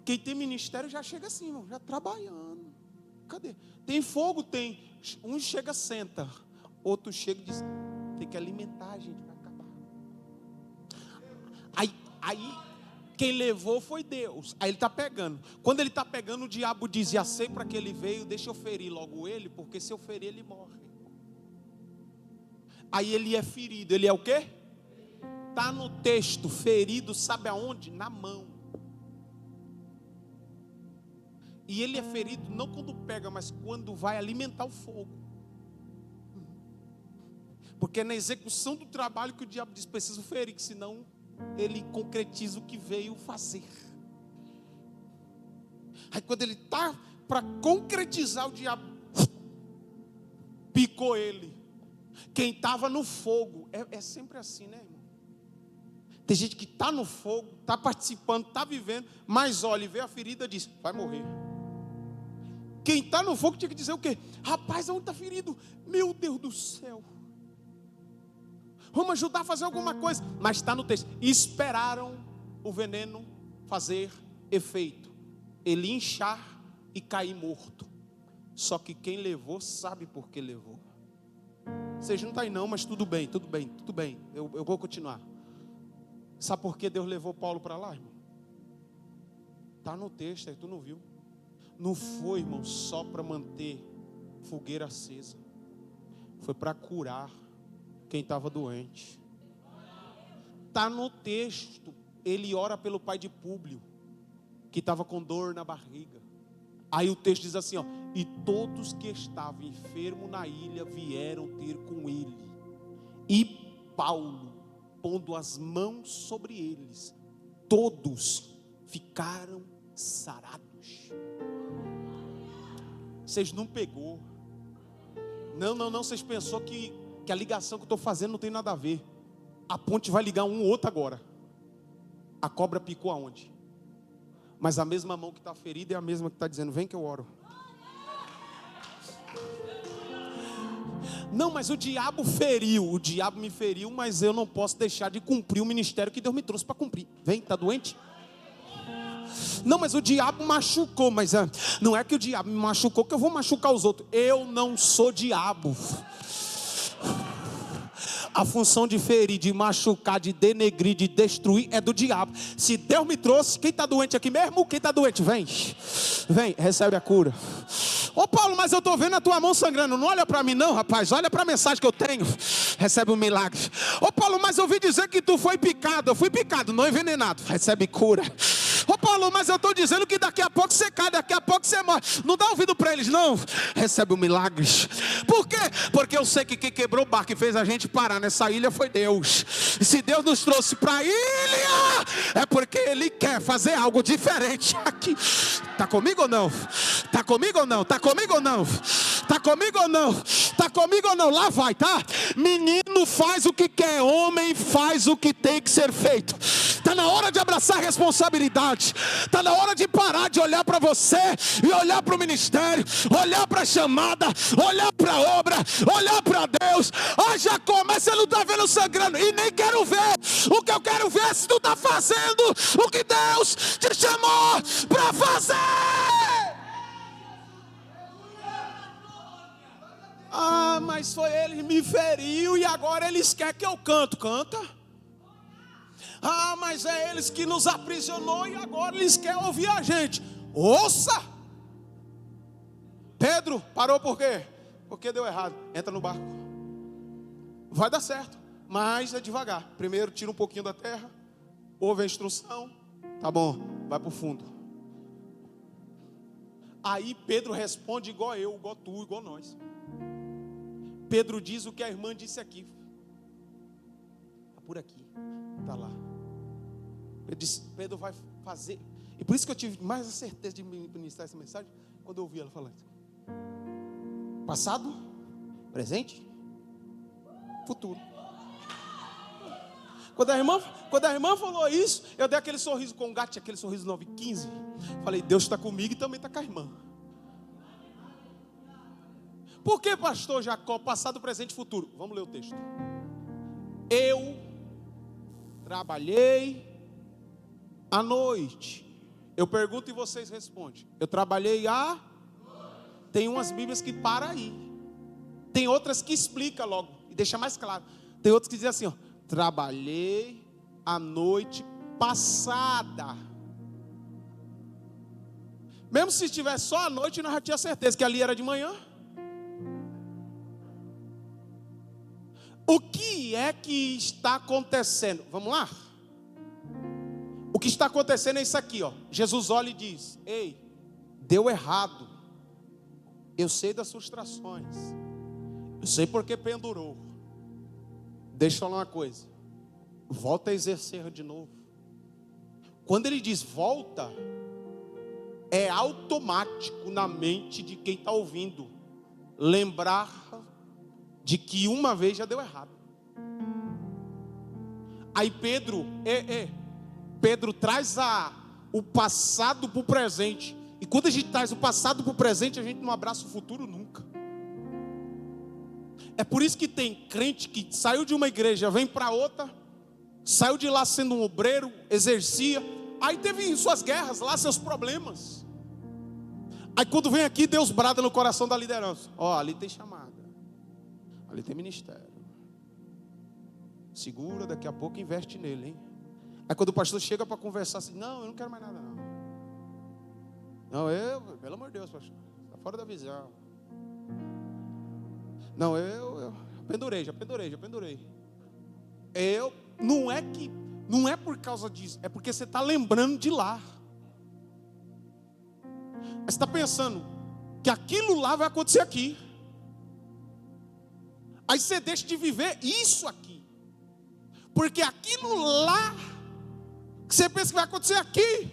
quem tem ministério já chega assim, irmão, já trabalhando. Cadê? Tem fogo? Tem. Um chega, senta. Outro chega e diz, tem que alimentar, a gente vai acabar. Aí quem levou foi Deus. Aí ele está pegando. Quando ele está pegando, o diabo diz, já sei para que ele veio, deixa eu ferir logo ele, porque se eu ferir ele morre. Aí ele é ferido. Ele é o quê? Está no texto, ferido, sabe aonde? Na mão. E ele é ferido não quando pega, mas quando vai alimentar o fogo. Porque é na execução do trabalho que o diabo diz, preciso ferir, que senão ele concretiza o que veio fazer. Aí quando ele está para concretizar, o diabo picou ele. Quem estava no fogo, é sempre assim, né, irmão? Tem gente que está no fogo, está participando, está vivendo, mas olha, e vê a ferida e diz, vai morrer. Quem está no fogo tinha que dizer o quê? Rapaz, aonde está ferido? Meu Deus do céu. Vamos ajudar a fazer alguma coisa. Mas está no texto. Esperaram o veneno fazer efeito. Ele inchar e cair morto. Só que quem levou sabe por que levou. Vocês não estão aí não, mas tudo bem. Eu vou continuar. Sabe por que Deus levou Paulo para lá, irmão? Está no texto aí, tu não viu? Não foi, irmão, só para manter fogueira acesa. Foi para curar quem estava doente. Está no texto. Ele ora pelo pai de Públio, que estava com dor na barriga. Aí o texto diz assim, e todos que estavam enfermos na ilha vieram ter com ele. E Paulo, pondo as mãos sobre eles, todos ficaram sarados. Vocês não pegou. Não, vocês pensou que a ligação que eu estou fazendo não tem nada a ver. A ponte vai ligar um ou outro agora. A cobra picou aonde? Mas a mesma mão que está ferida é a mesma que está dizendo, vem que eu oro. Não, mas o diabo me feriu, mas eu não posso deixar de cumprir o ministério que Deus me trouxe para cumprir. Vem, está doente? Não, mas o diabo machucou, mas não é que o diabo me machucou que eu vou machucar os outros. Eu não sou diabo. A função de ferir, de machucar, de denegrir, de destruir é do diabo. Se Deus me trouxe, quem está doente aqui mesmo? Quem está doente? Vem, recebe a cura. Ô Paulo, mas eu estou vendo a tua mão sangrando. Não olha para mim não, rapaz. Olha para a mensagem que eu tenho. Recebe um milagre. Ô Paulo, mas eu ouvi dizer que tu foi picado. Eu fui picado, não envenenado. Recebe cura. Ô Paulo, mas eu estou dizendo que daqui a pouco você cai, daqui a pouco você morre. Não dá ouvido para eles não. Recebe um milagre. Por quê? Porque eu sei que quem quebrou o barco e fez a gente parar nessa ilha foi Deus. E se Deus nos trouxe para a ilha, é porque Ele quer fazer algo diferente aqui. Está comigo ou não? Está comigo ou não? Está comigo ou não? Está comigo ou não? Está comigo ou não? Lá vai, tá? Menino faz o que quer, homem faz o que tem que ser feito. Está na hora de abraçar a responsabilidade. Está na hora de parar de olhar para você e olhar para o ministério, olhar para a chamada, olhar para a obra, olhar para Deus. Ah, já começa, não está vendo sangrando e nem quero ver. O que eu quero ver é se tu está fazendo o que Deus te chamou para fazer. Ah, mas foi ele me feriu e agora eles querem que eu canto. Canta. Ah, mas é eles que nos aprisionou e agora eles querem ouvir a gente. Ouça. Pedro parou por quê? Porque deu errado. Entra no barco. Vai dar certo, mas é devagar. Primeiro tira um pouquinho da terra, ouve a instrução. Tá bom, vai para o fundo. Aí Pedro responde igual eu, igual tu, igual nós. Pedro diz o que a irmã disse aqui. Está por aqui, está lá. Pedro vai fazer. E por isso que eu tive mais a certeza de ministrar essa mensagem quando eu ouvi ela falando. Passado, presente, futuro. Quando a irmã falou isso, eu dei aquele sorriso com gato, aquele sorriso 915. Falei, Deus está comigo e também está com a irmã. Por que, pastor Jacó, passado, presente e futuro? Vamos ler o texto. Eu trabalhei à noite. Eu pergunto e vocês respondem. Eu trabalhei à... Tem umas bíblias que param aí. Tem outras que explicam logo e deixa mais claro. Tem outras que dizem assim, ó, trabalhei a noite passada. Mesmo se estivesse só a noite, nós já tínhamos certeza que ali era de manhã. O que é que está acontecendo? Vamos lá? O que está acontecendo é isso aqui, ó. Jesus olha e diz, ei, deu errado. Eu sei das frustrações. Eu sei porque pendurou. Deixa eu falar uma coisa. Volta a exercer de novo. Quando ele diz volta, é automático na mente de quem está ouvindo. Lembrar de que uma vez já deu errado. Aí Pedro traz o passado para o presente. E quando a gente traz o passado para o presente, a gente não abraça o futuro nunca. É por isso que tem crente que saiu de uma igreja, vem para outra, saiu de lá sendo um obreiro, exercia, aí teve suas guerras lá, seus problemas. Aí quando vem aqui, Deus brada no coração da liderança. Ó, ali tem chamada, ali tem ministério. Segura, daqui a pouco investe nele, hein? Aí quando o pastor chega para conversar assim, não, eu não quero mais nada não. Não, pelo amor de Deus, pastor, está fora da visão. Não, eu pendurei, já pendurei. Não é por causa disso, é porque você está lembrando de lá. Você está pensando que aquilo lá vai acontecer aqui. Aí você deixa de viver isso aqui. Porque aquilo lá, que você pensa que vai acontecer aqui,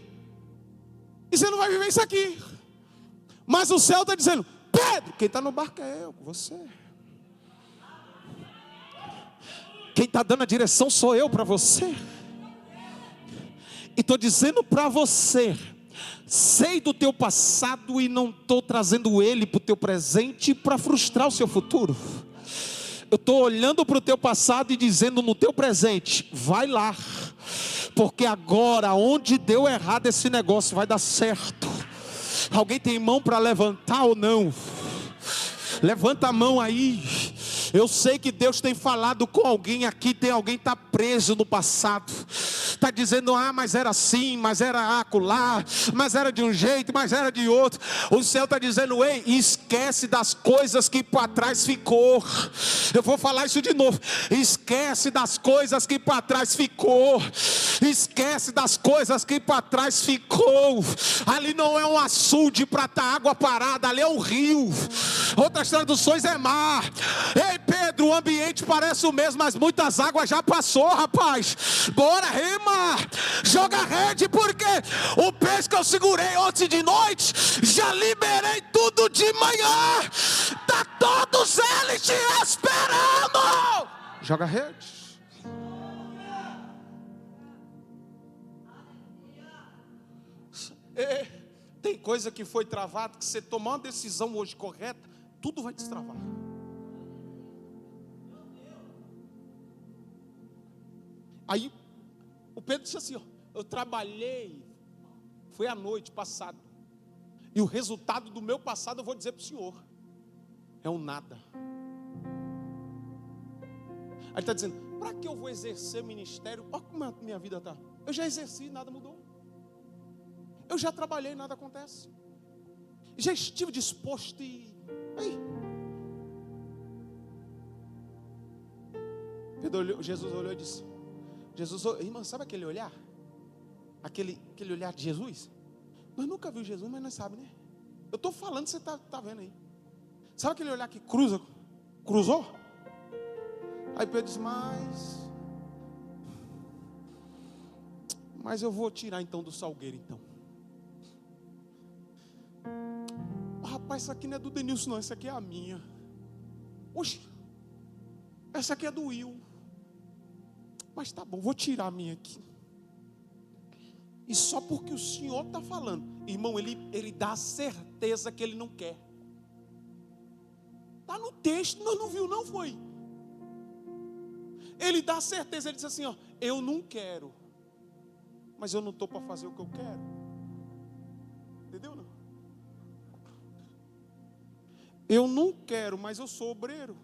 e você não vai viver isso aqui. Mas o céu está dizendo, Pedro, quem está no barco é eu, você. Quem está dando a direção sou eu para você. E estou dizendo para você, sei do teu passado e não estou trazendo ele para o teu presente para frustrar o seu futuro. Eu estou olhando para o teu passado e dizendo no teu presente, vai lá. Porque agora, onde deu errado esse negócio, vai dar certo. Alguém tem mão para levantar ou não? Levanta a mão aí. Eu sei que Deus tem falado com alguém aqui. Tem alguém que está preso no passado. Está dizendo, mas era assim, mas era acolá, mas era de um jeito, mas era de outro. O céu está dizendo, ei, esquece das coisas que para trás ficou. Eu vou falar isso de novo. Esquece das coisas que para trás ficou. Esquece das coisas que para trás ficou. Ali não é um açude para estar água parada, ali é um rio. Outras traduções é mar. Ei Pedro, o ambiente parece o mesmo, mas muitas águas já passou, rapaz. Bora remar. Joga a rede, porque o peixe que eu segurei ontem de noite, já liberei tudo de manhã. Tá todo todos eles te esperando. Joga a rede. Tem coisa que foi travada, que você tomar uma decisão hoje correta, tudo vai destravar. Aí o Pedro disse assim, ó, eu trabalhei, foi à noite passada, e o resultado do meu passado eu vou dizer para o senhor, é um nada. Aí ele está dizendo, para que eu vou exercer ministério? Olha como a minha vida está. Eu já exerci, nada mudou. Eu já trabalhei, nada acontece. Já estive disposto e... Aí. Jesus olhou e disse... irmã, sabe aquele olhar? Aquele olhar de Jesus? Nós nunca vimos Jesus, mas nós sabemos, né? Eu estou falando, você está vendo aí. Sabe aquele olhar que cruzou? Aí Pedro disse, mas eu vou tirar então do salgueiro então. Rapaz, essa aqui não é do Denilson não, essa aqui é a minha. Oxe, essa aqui é do Will. Mas tá bom, vou tirar a minha aqui. E só porque o Senhor está falando, irmão, ele dá a certeza que ele não quer. Está no texto, nós não viu, não foi? Ele dá a certeza, ele diz assim, ó, eu não quero, mas eu não estou para fazer o que eu quero. Entendeu não? Eu não quero, mas eu sou obreiro.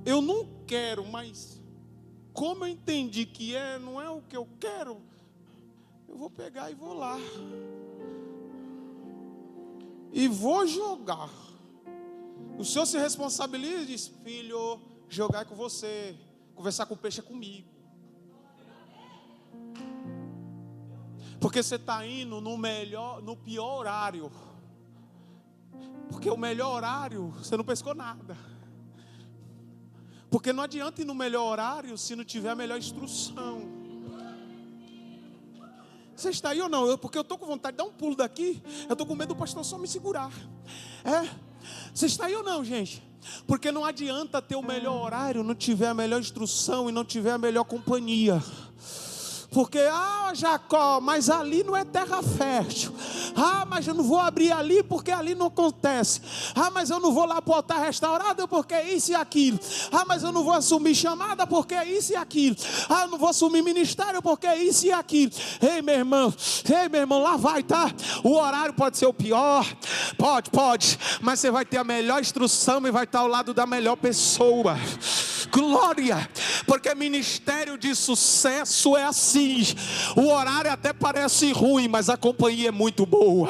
Eu não quero, mas como eu entendi que não é o que eu quero, eu vou pegar e vou lá. E vou jogar. O Senhor se responsabiliza e diz, filho, jogar é com você, conversar com o peixe é comigo. Porque você está indo no pior horário. Porque o melhor horário, você não pescou nada. Porque não adianta ir no melhor horário se não tiver a melhor instrução. Você está aí ou não? Porque eu estou com vontade de dar um pulo daqui. Eu estou com medo do pastor só me segurar. Você está aí ou não, gente? Porque não adianta ter o melhor horário, não tiver a melhor instrução e não tiver a melhor companhia. Porque, Jacó, mas ali não é terra fértil. Mas eu não vou abrir ali porque ali não acontece. Mas eu não vou lá para o altar restaurado porque é isso e aquilo. Mas eu não vou assumir chamada porque é isso e aquilo. Eu não vou assumir ministério porque é isso e aquilo. Ei, meu irmão, lá vai, tá? O horário pode ser o pior, pode, mas você vai ter a melhor instrução e vai estar ao lado da melhor pessoa. Glória, porque ministério de sucesso é assim. O horário até parece ruim, mas a companhia é muito boa.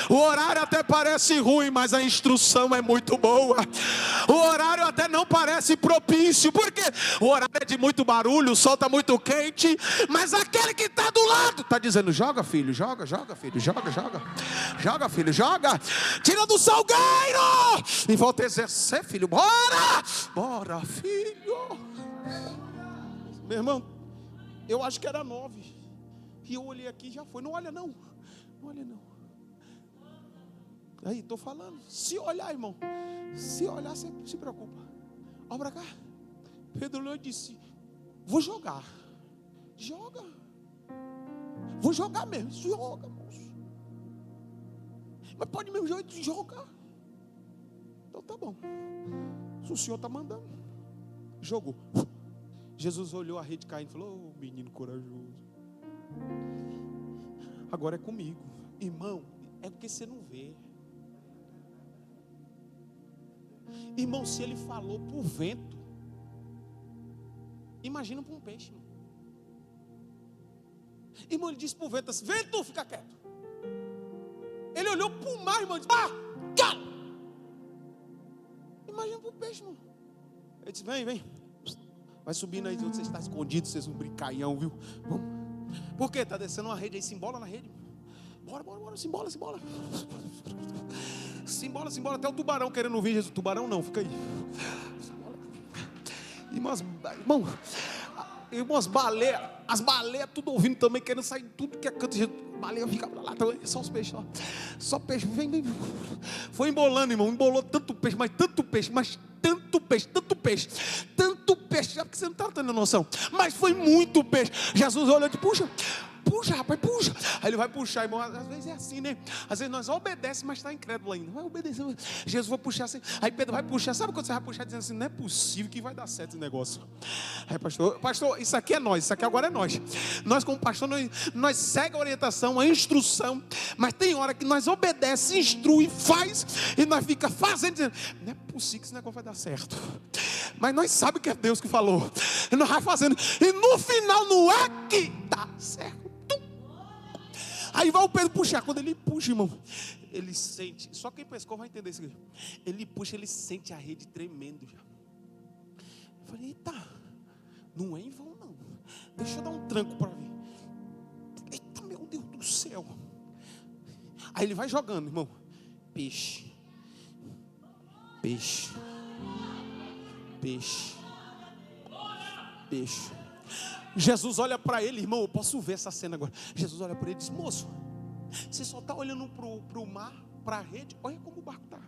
O horário até parece ruim, mas a instrução é muito boa. O horário até não parece propício, porque o horário é de muito barulho, o sol está muito quente, mas aquele que está do lado está dizendo, joga filho, joga filho, joga filho, joga, tira do salgueiro e volta a exercer filho, bora filho. Meu irmão, eu acho que era 9. E eu olhei aqui e já foi. Não olha não. Aí, estou falando. Se olhar, irmão. Se olhar, você se preocupa. Olha para cá. Pedro olhou e disse, vou jogar. Joga. Vou jogar mesmo. Joga, moço. Mas pode mesmo jogar. Então tá bom. Se o Senhor está mandando. Jogou. Jesus olhou a rede caindo e falou, menino corajoso. Agora é comigo. Irmão, é porque você não vê. Irmão, se ele falou para o vento, imagina para um peixe. Irmão, ele disse para o vento assim, vento, fica quieto. Ele olhou para o mar, irmão, e disse, cala. Imagina para o peixe, irmão. Ele disse, vem. Vai subindo aí, você está escondido, vocês um brincalhão, viu? Vamos. Por quê? Está descendo uma rede aí, se embola na rede. Bora, se embola. Se embola, até o tubarão querendo vir, Jesus. Tubarão não, fica aí. Irmão, as baleias tudo ouvindo também, querendo sair tudo que é canto de Jesus. Baleia fica pra lá também, só os peixes, ó. Só peixe, vem. foi embolando, irmão. Embolou tanto peixe, mas tanto peixe, mas tanto peixe, tanto peixe, tanto peixe. Já porque você não está tendo noção. Mas foi muito peixe. Jesus olhou e disse: puxa, puxa, rapaz, puxa. Aí ele vai puxar, irmão. Às vezes é assim, né? Às vezes nós obedecemos, mas está incrédulo ainda. Vai obedecer. Jesus vai puxar assim. Aí Pedro vai puxar. Sabe quando você vai puxar dizendo assim: não é possível que vai dar certo esse negócio. Aí, pastor, isso aqui é nós. Isso aqui agora é nós. Nós como pastor, nós seguimos a orientação, a instrução. Mas tem hora que nós obedecemos, instrui, faz. E nós fica fazendo, dizendo: não é possível que esse negócio vai dar certo. Mas nós sabemos que é Deus que falou. E nós vamos fazendo. E no final não é que dá certo. Aí vai o Pedro puxar. Quando ele puxa, irmão, ele sente. Só quem pescou vai entender isso aqui. Ele puxa, ele sente a rede tremendo já. Eu falei: eita, não é em vão não. Deixa eu dar um tranco para ver. Eita, meu Deus do céu. Aí ele vai jogando, irmão. Peixe. Peixe. Peixe. Peixe. Jesus olha para ele, irmão, eu posso ver essa cena agora. Jesus olha para ele e diz: moço, você só está olhando para o mar, para a rede, olha como o barco está.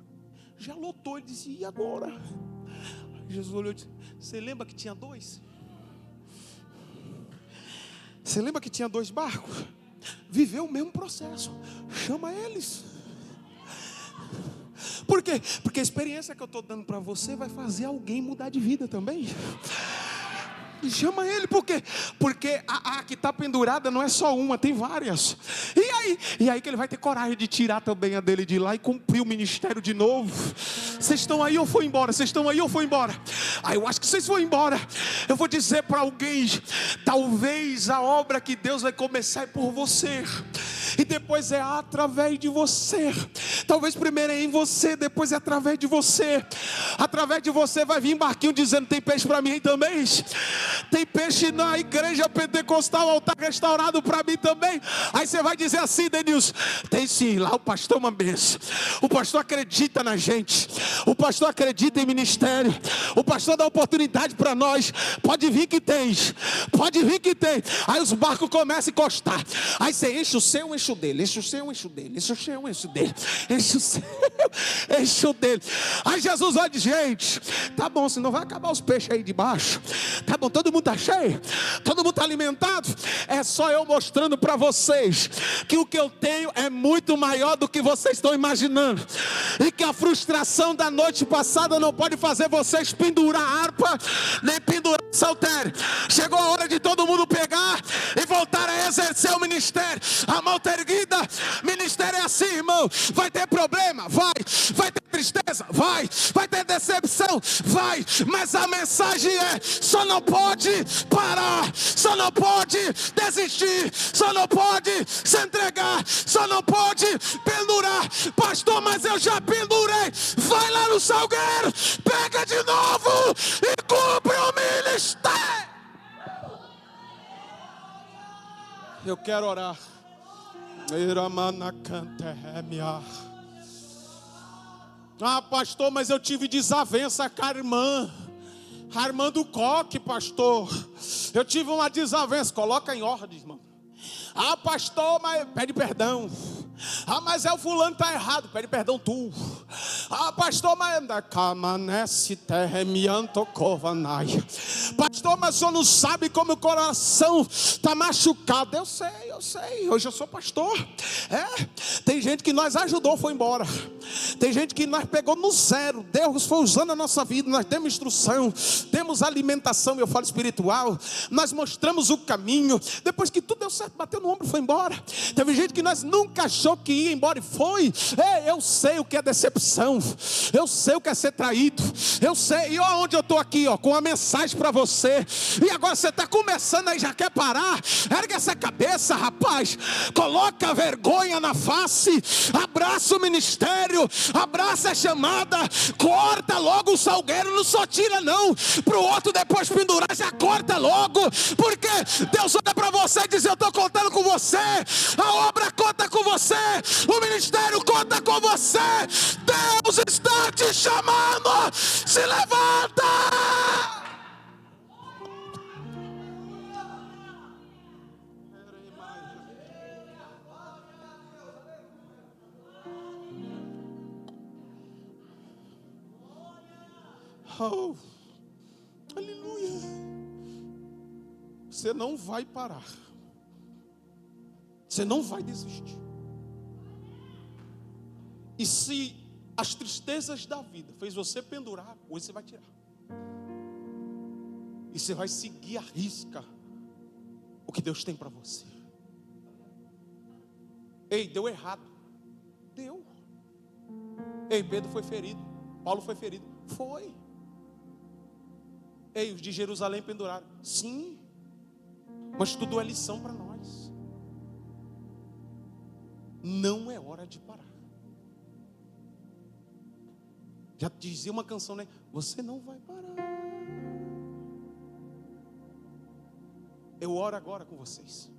Já lotou. Ele disse: e agora? Jesus olhou e disse: você lembra que tinha dois? Você lembra que tinha dois barcos? Viveu o mesmo processo. Chama eles. Por quê? Porque a experiência que eu estou dando para você vai fazer alguém mudar de vida também. Chama ele, por quê? Porque a que está pendurada não é só uma, tem várias. E aí que ele vai ter coragem de tirar também a dele de lá e cumprir o ministério de novo. Vocês estão aí ou foi embora? Vocês estão aí ou foi embora? Aí eu acho que vocês foram embora. Eu vou dizer para alguém: talvez a obra que Deus vai começar é por você, e depois é através de você. Talvez primeiro é em você, depois é através de você. Através de você vai vir barquinho dizendo: tem peixe para mim também. Tem peixe na igreja pentecostal, altar restaurado para mim também. Aí você vai dizer assim: Denilson, tem sim, lá o pastor é uma bênção. O pastor acredita na gente. O pastor acredita em ministério. O pastor dá oportunidade para nós. Pode vir que tem. Pode vir que tem. Aí os barcos começam a encostar. Aí você enche o seu, enche o dele. Enche o seu, enche o dele. Enche o seu, enche o dele. Enche o seu, enche o dele. Aí Jesus olha e diz: gente, tá bom, senão vai acabar os peixes aí de baixo. Tá bom, todo mundo está cheio, todo mundo está alimentado. É só eu mostrando para vocês que o que eu tenho é muito maior do que vocês estão imaginando. E que a frustração da noite passada não pode fazer vocês pendurar harpa, nem pendurar saltério. Chegou a hora de todo mundo pegar e voltar a exercer o ministério. A mão tá erguida. Ministério é assim, irmão. Vai ter problema? Vai ter tristeza? Vai ter decepção? Vai. Mas a mensagem é: só não pode parar, só não pode desistir, só não pode se entregar, só não pode pendurar. Pastor, mas eu já pendurei. Vai lá no salgueiro, pega de novo e cumpre o ministério. Eu quero orar. Ah, pastor, mas eu tive desavença com a irmã do coque, pastor. Eu tive uma desavença. Coloca em ordem, irmão. Ah, pastor, mas pede perdão. Ah, mas é o fulano que está errado. Pede perdão tu. Ah, pastor, mas pastor, mas o senhor não sabe como o coração está machucado. Eu sei. Hoje eu sou pastor. Tem gente que nós ajudou, foi embora. Tem gente que nós pegou no zero. Deus foi usando a nossa vida. Nós demos instrução, temos alimentação, eu falo espiritual. Nós mostramos o caminho. Depois que tudo deu certo, bateu no ombro e foi embora. Teve gente que nós nunca achou que ia embora e foi. Eu sei o que é decepção. Eu sei o que é ser traído. Eu sei. E olha onde eu estou aqui, ó, com uma mensagem para você. E agora você está começando aí, já quer parar? Ergue essa cabeça, rapaz. Coloca a vergonha na face. Abraça o ministério. Abraça a chamada. Corta logo o salgueiro. Não só tira não, para o outro depois pendurar. Já corta logo. Porque Deus olha para você e diz: eu estou contando com você. A obra conta com você. O ministério conta com você. Deus está te chamando. Se levanta. Oh, aleluia. Você não vai parar. Você não vai desistir. E se as tristezas da vida fez você pendurar, hoje você vai tirar. E você vai seguir à risca o que Deus tem para você. Ei, deu errado. Deu. Ei, Pedro foi ferido. Paulo foi ferido. Foi. Ei, os de Jerusalém penduraram. Sim. Mas tudo é lição para nós. Não é hora de parar. Já dizia uma canção, né? Você não vai parar. Eu oro agora com vocês.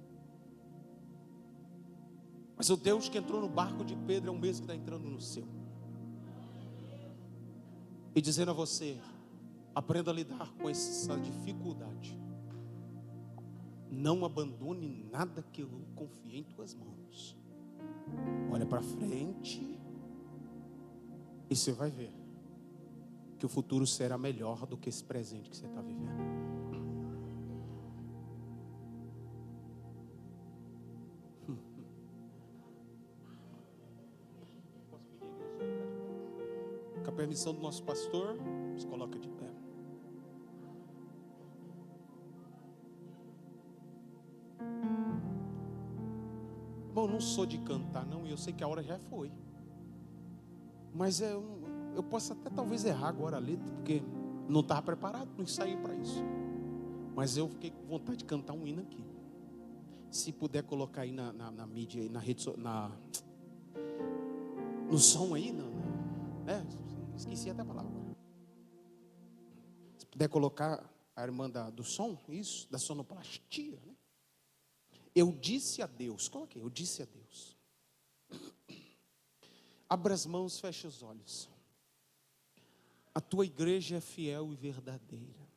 Mas o Deus que entrou no barco de Pedro é o mesmo que está entrando no seu. E dizendo a você, aprenda a lidar com essa dificuldade. Não abandone nada que eu confie em tuas mãos. Olha para frente e você vai ver que o futuro será melhor do que esse presente que você está vivendo. Com a permissão do nosso pastor, se coloca de pé. Bom, não sou de cantar não, e eu sei que a hora já foi. Mas eu posso até talvez errar agora a letra, porque não estava preparado, não ensaiei para isso. Mas eu fiquei com vontade de cantar um hino aqui. Se puder colocar aí na mídia, aí, na rede, no som aí, esqueci até a palavra. Se puder colocar a irmã do som, isso, da sonoplastia, né? Eu disse a Deus, coloquei, eu disse a Deus. Abra as mãos, feche os olhos. A tua igreja é fiel e verdadeira.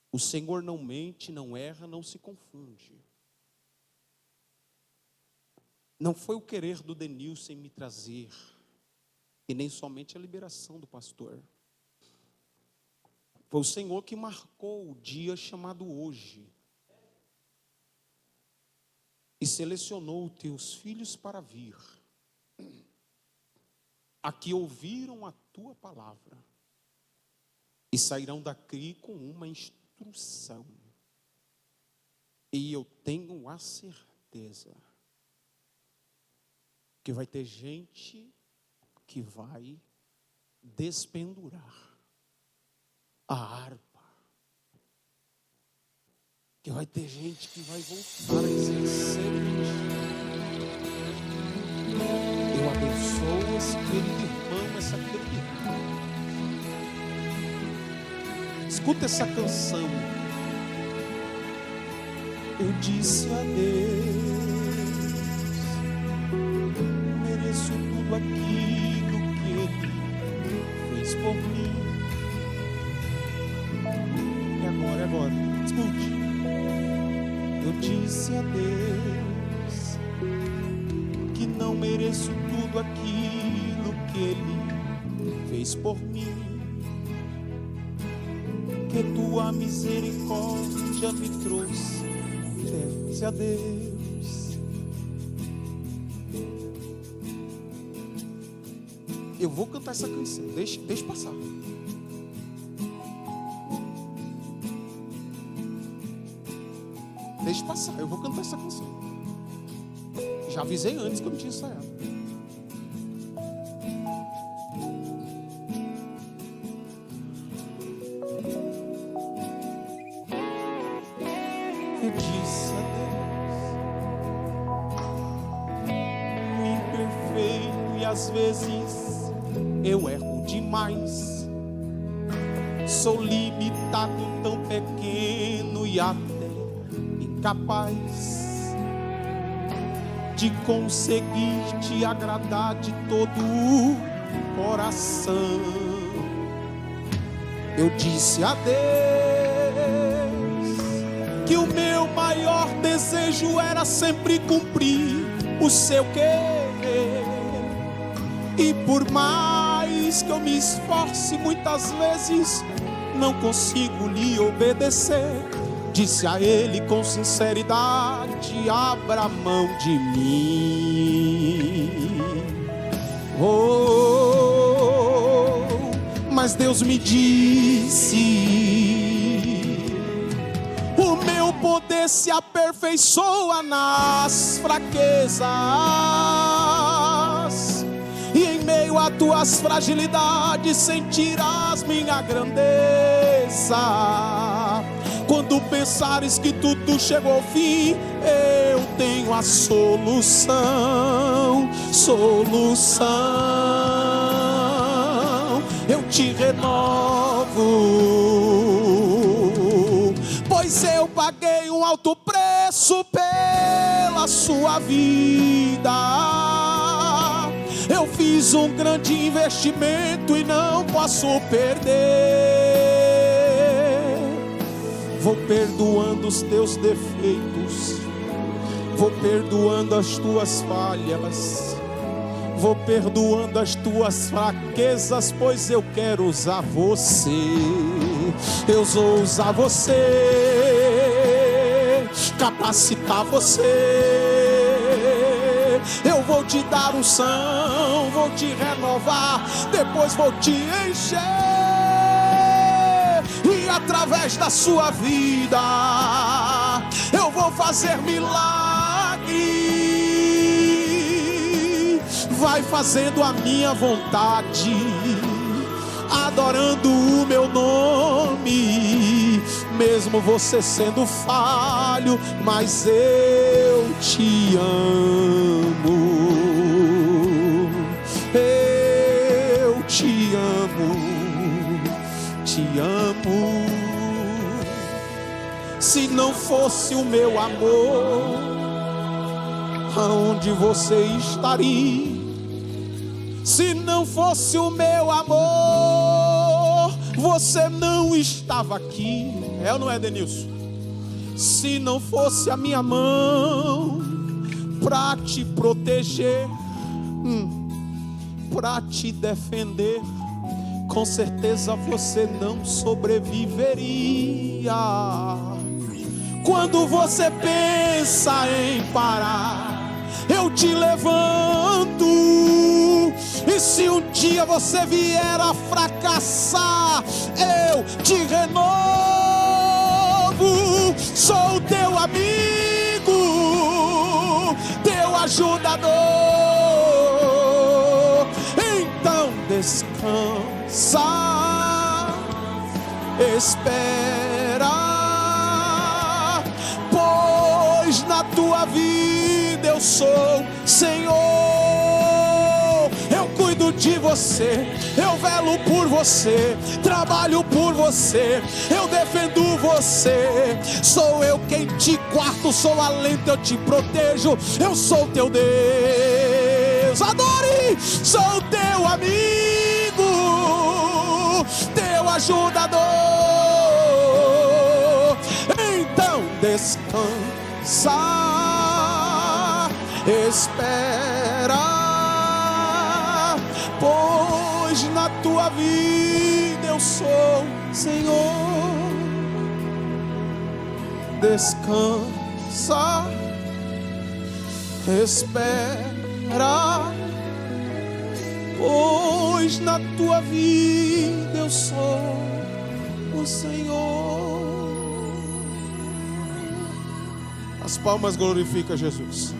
O Senhor não mente, não erra, não se confunde. Não foi o querer do Denilson em me trazer, e nem somente a liberação do pastor. Foi o Senhor que marcou o dia chamado hoje. E selecionou os teus filhos para vir. Aqui ouviram a tua palavra. E sairão daqui com uma instrução. E eu tenho a certeza que vai ter gente que vai despendurar a harpa. Que vai ter gente que vai voltar a exercer o ministério. Eu abençoo esse querido irmão, essa querida irmã. Escuta essa canção. Eu disse a Deus, mereço tudo aquilo que Ele fez por mim. É agora. Escute. Eu disse a Deus que não mereço tudo aquilo que Ele fez por mim, que tua misericórdia me trouxe até a Deus. Eu vou cantar essa canção, deixa passar. Deixa passar, eu vou cantar essa canção. Já avisei antes que eu não tinha ensaiado. Eu disse a Deus, imperfeito e às vezes eu erro demais. Sou limitado, tão pequeno e até capaz de conseguir te agradar de todo o coração. Eu disse a Deus que o meu maior desejo era sempre cumprir o seu querer, e por mais mais que eu me esforce, muitas vezes não consigo lhe obedecer. Disse a ele com sinceridade: abra mão de mim. Oh, mas Deus me disse: o meu poder se aperfeiçoa nas fraquezas. E em meio a tuas fragilidades sentirás minha grandeza. Quando pensares que tudo chegou ao fim, eu tenho a solução. Eu te renovo, pois eu paguei um alto preço pela sua vida. Eu fiz um grande investimento e não posso perder. Vou perdoando os teus defeitos, vou perdoando as tuas falhas, vou perdoando as tuas fraquezas, pois eu quero usar você. Eu vou usar você, capacitar você. Eu vou te dar unção, vou te renovar, depois vou te encher. E através da sua vida eu vou fazer milagre. Vai fazendo a minha vontade, adorando o meu nome, mesmo você sendo falho, mas eu te amo. Eu te amo, te amo. Se não fosse o meu amor, aonde você estaria? Se não fosse o meu amor, você não estava aqui. É ou não é, Denilson? Se não fosse a minha mão para te proteger, para te defender, com certeza você não sobreviveria. Quando você pensa em parar, eu te levanto. E se um dia você vier a fracassar, eu te renovo. Sou teu amigo, teu ajudador. Então descansa, espera, pois na tua vida eu sou Senhor. Eu cuido de você, eu velo por você, trabalho por você, eu defendo você. Sou eu quem te guardo, sou alento, eu te protejo. Eu sou teu Deus, adore. Sou teu amigo, teu ajudador. Então descansa, espera, pois na tua vida eu sou Senhor. Descansa, espera, pois na tua vida eu sou o Senhor. As palmas glorificam Jesus.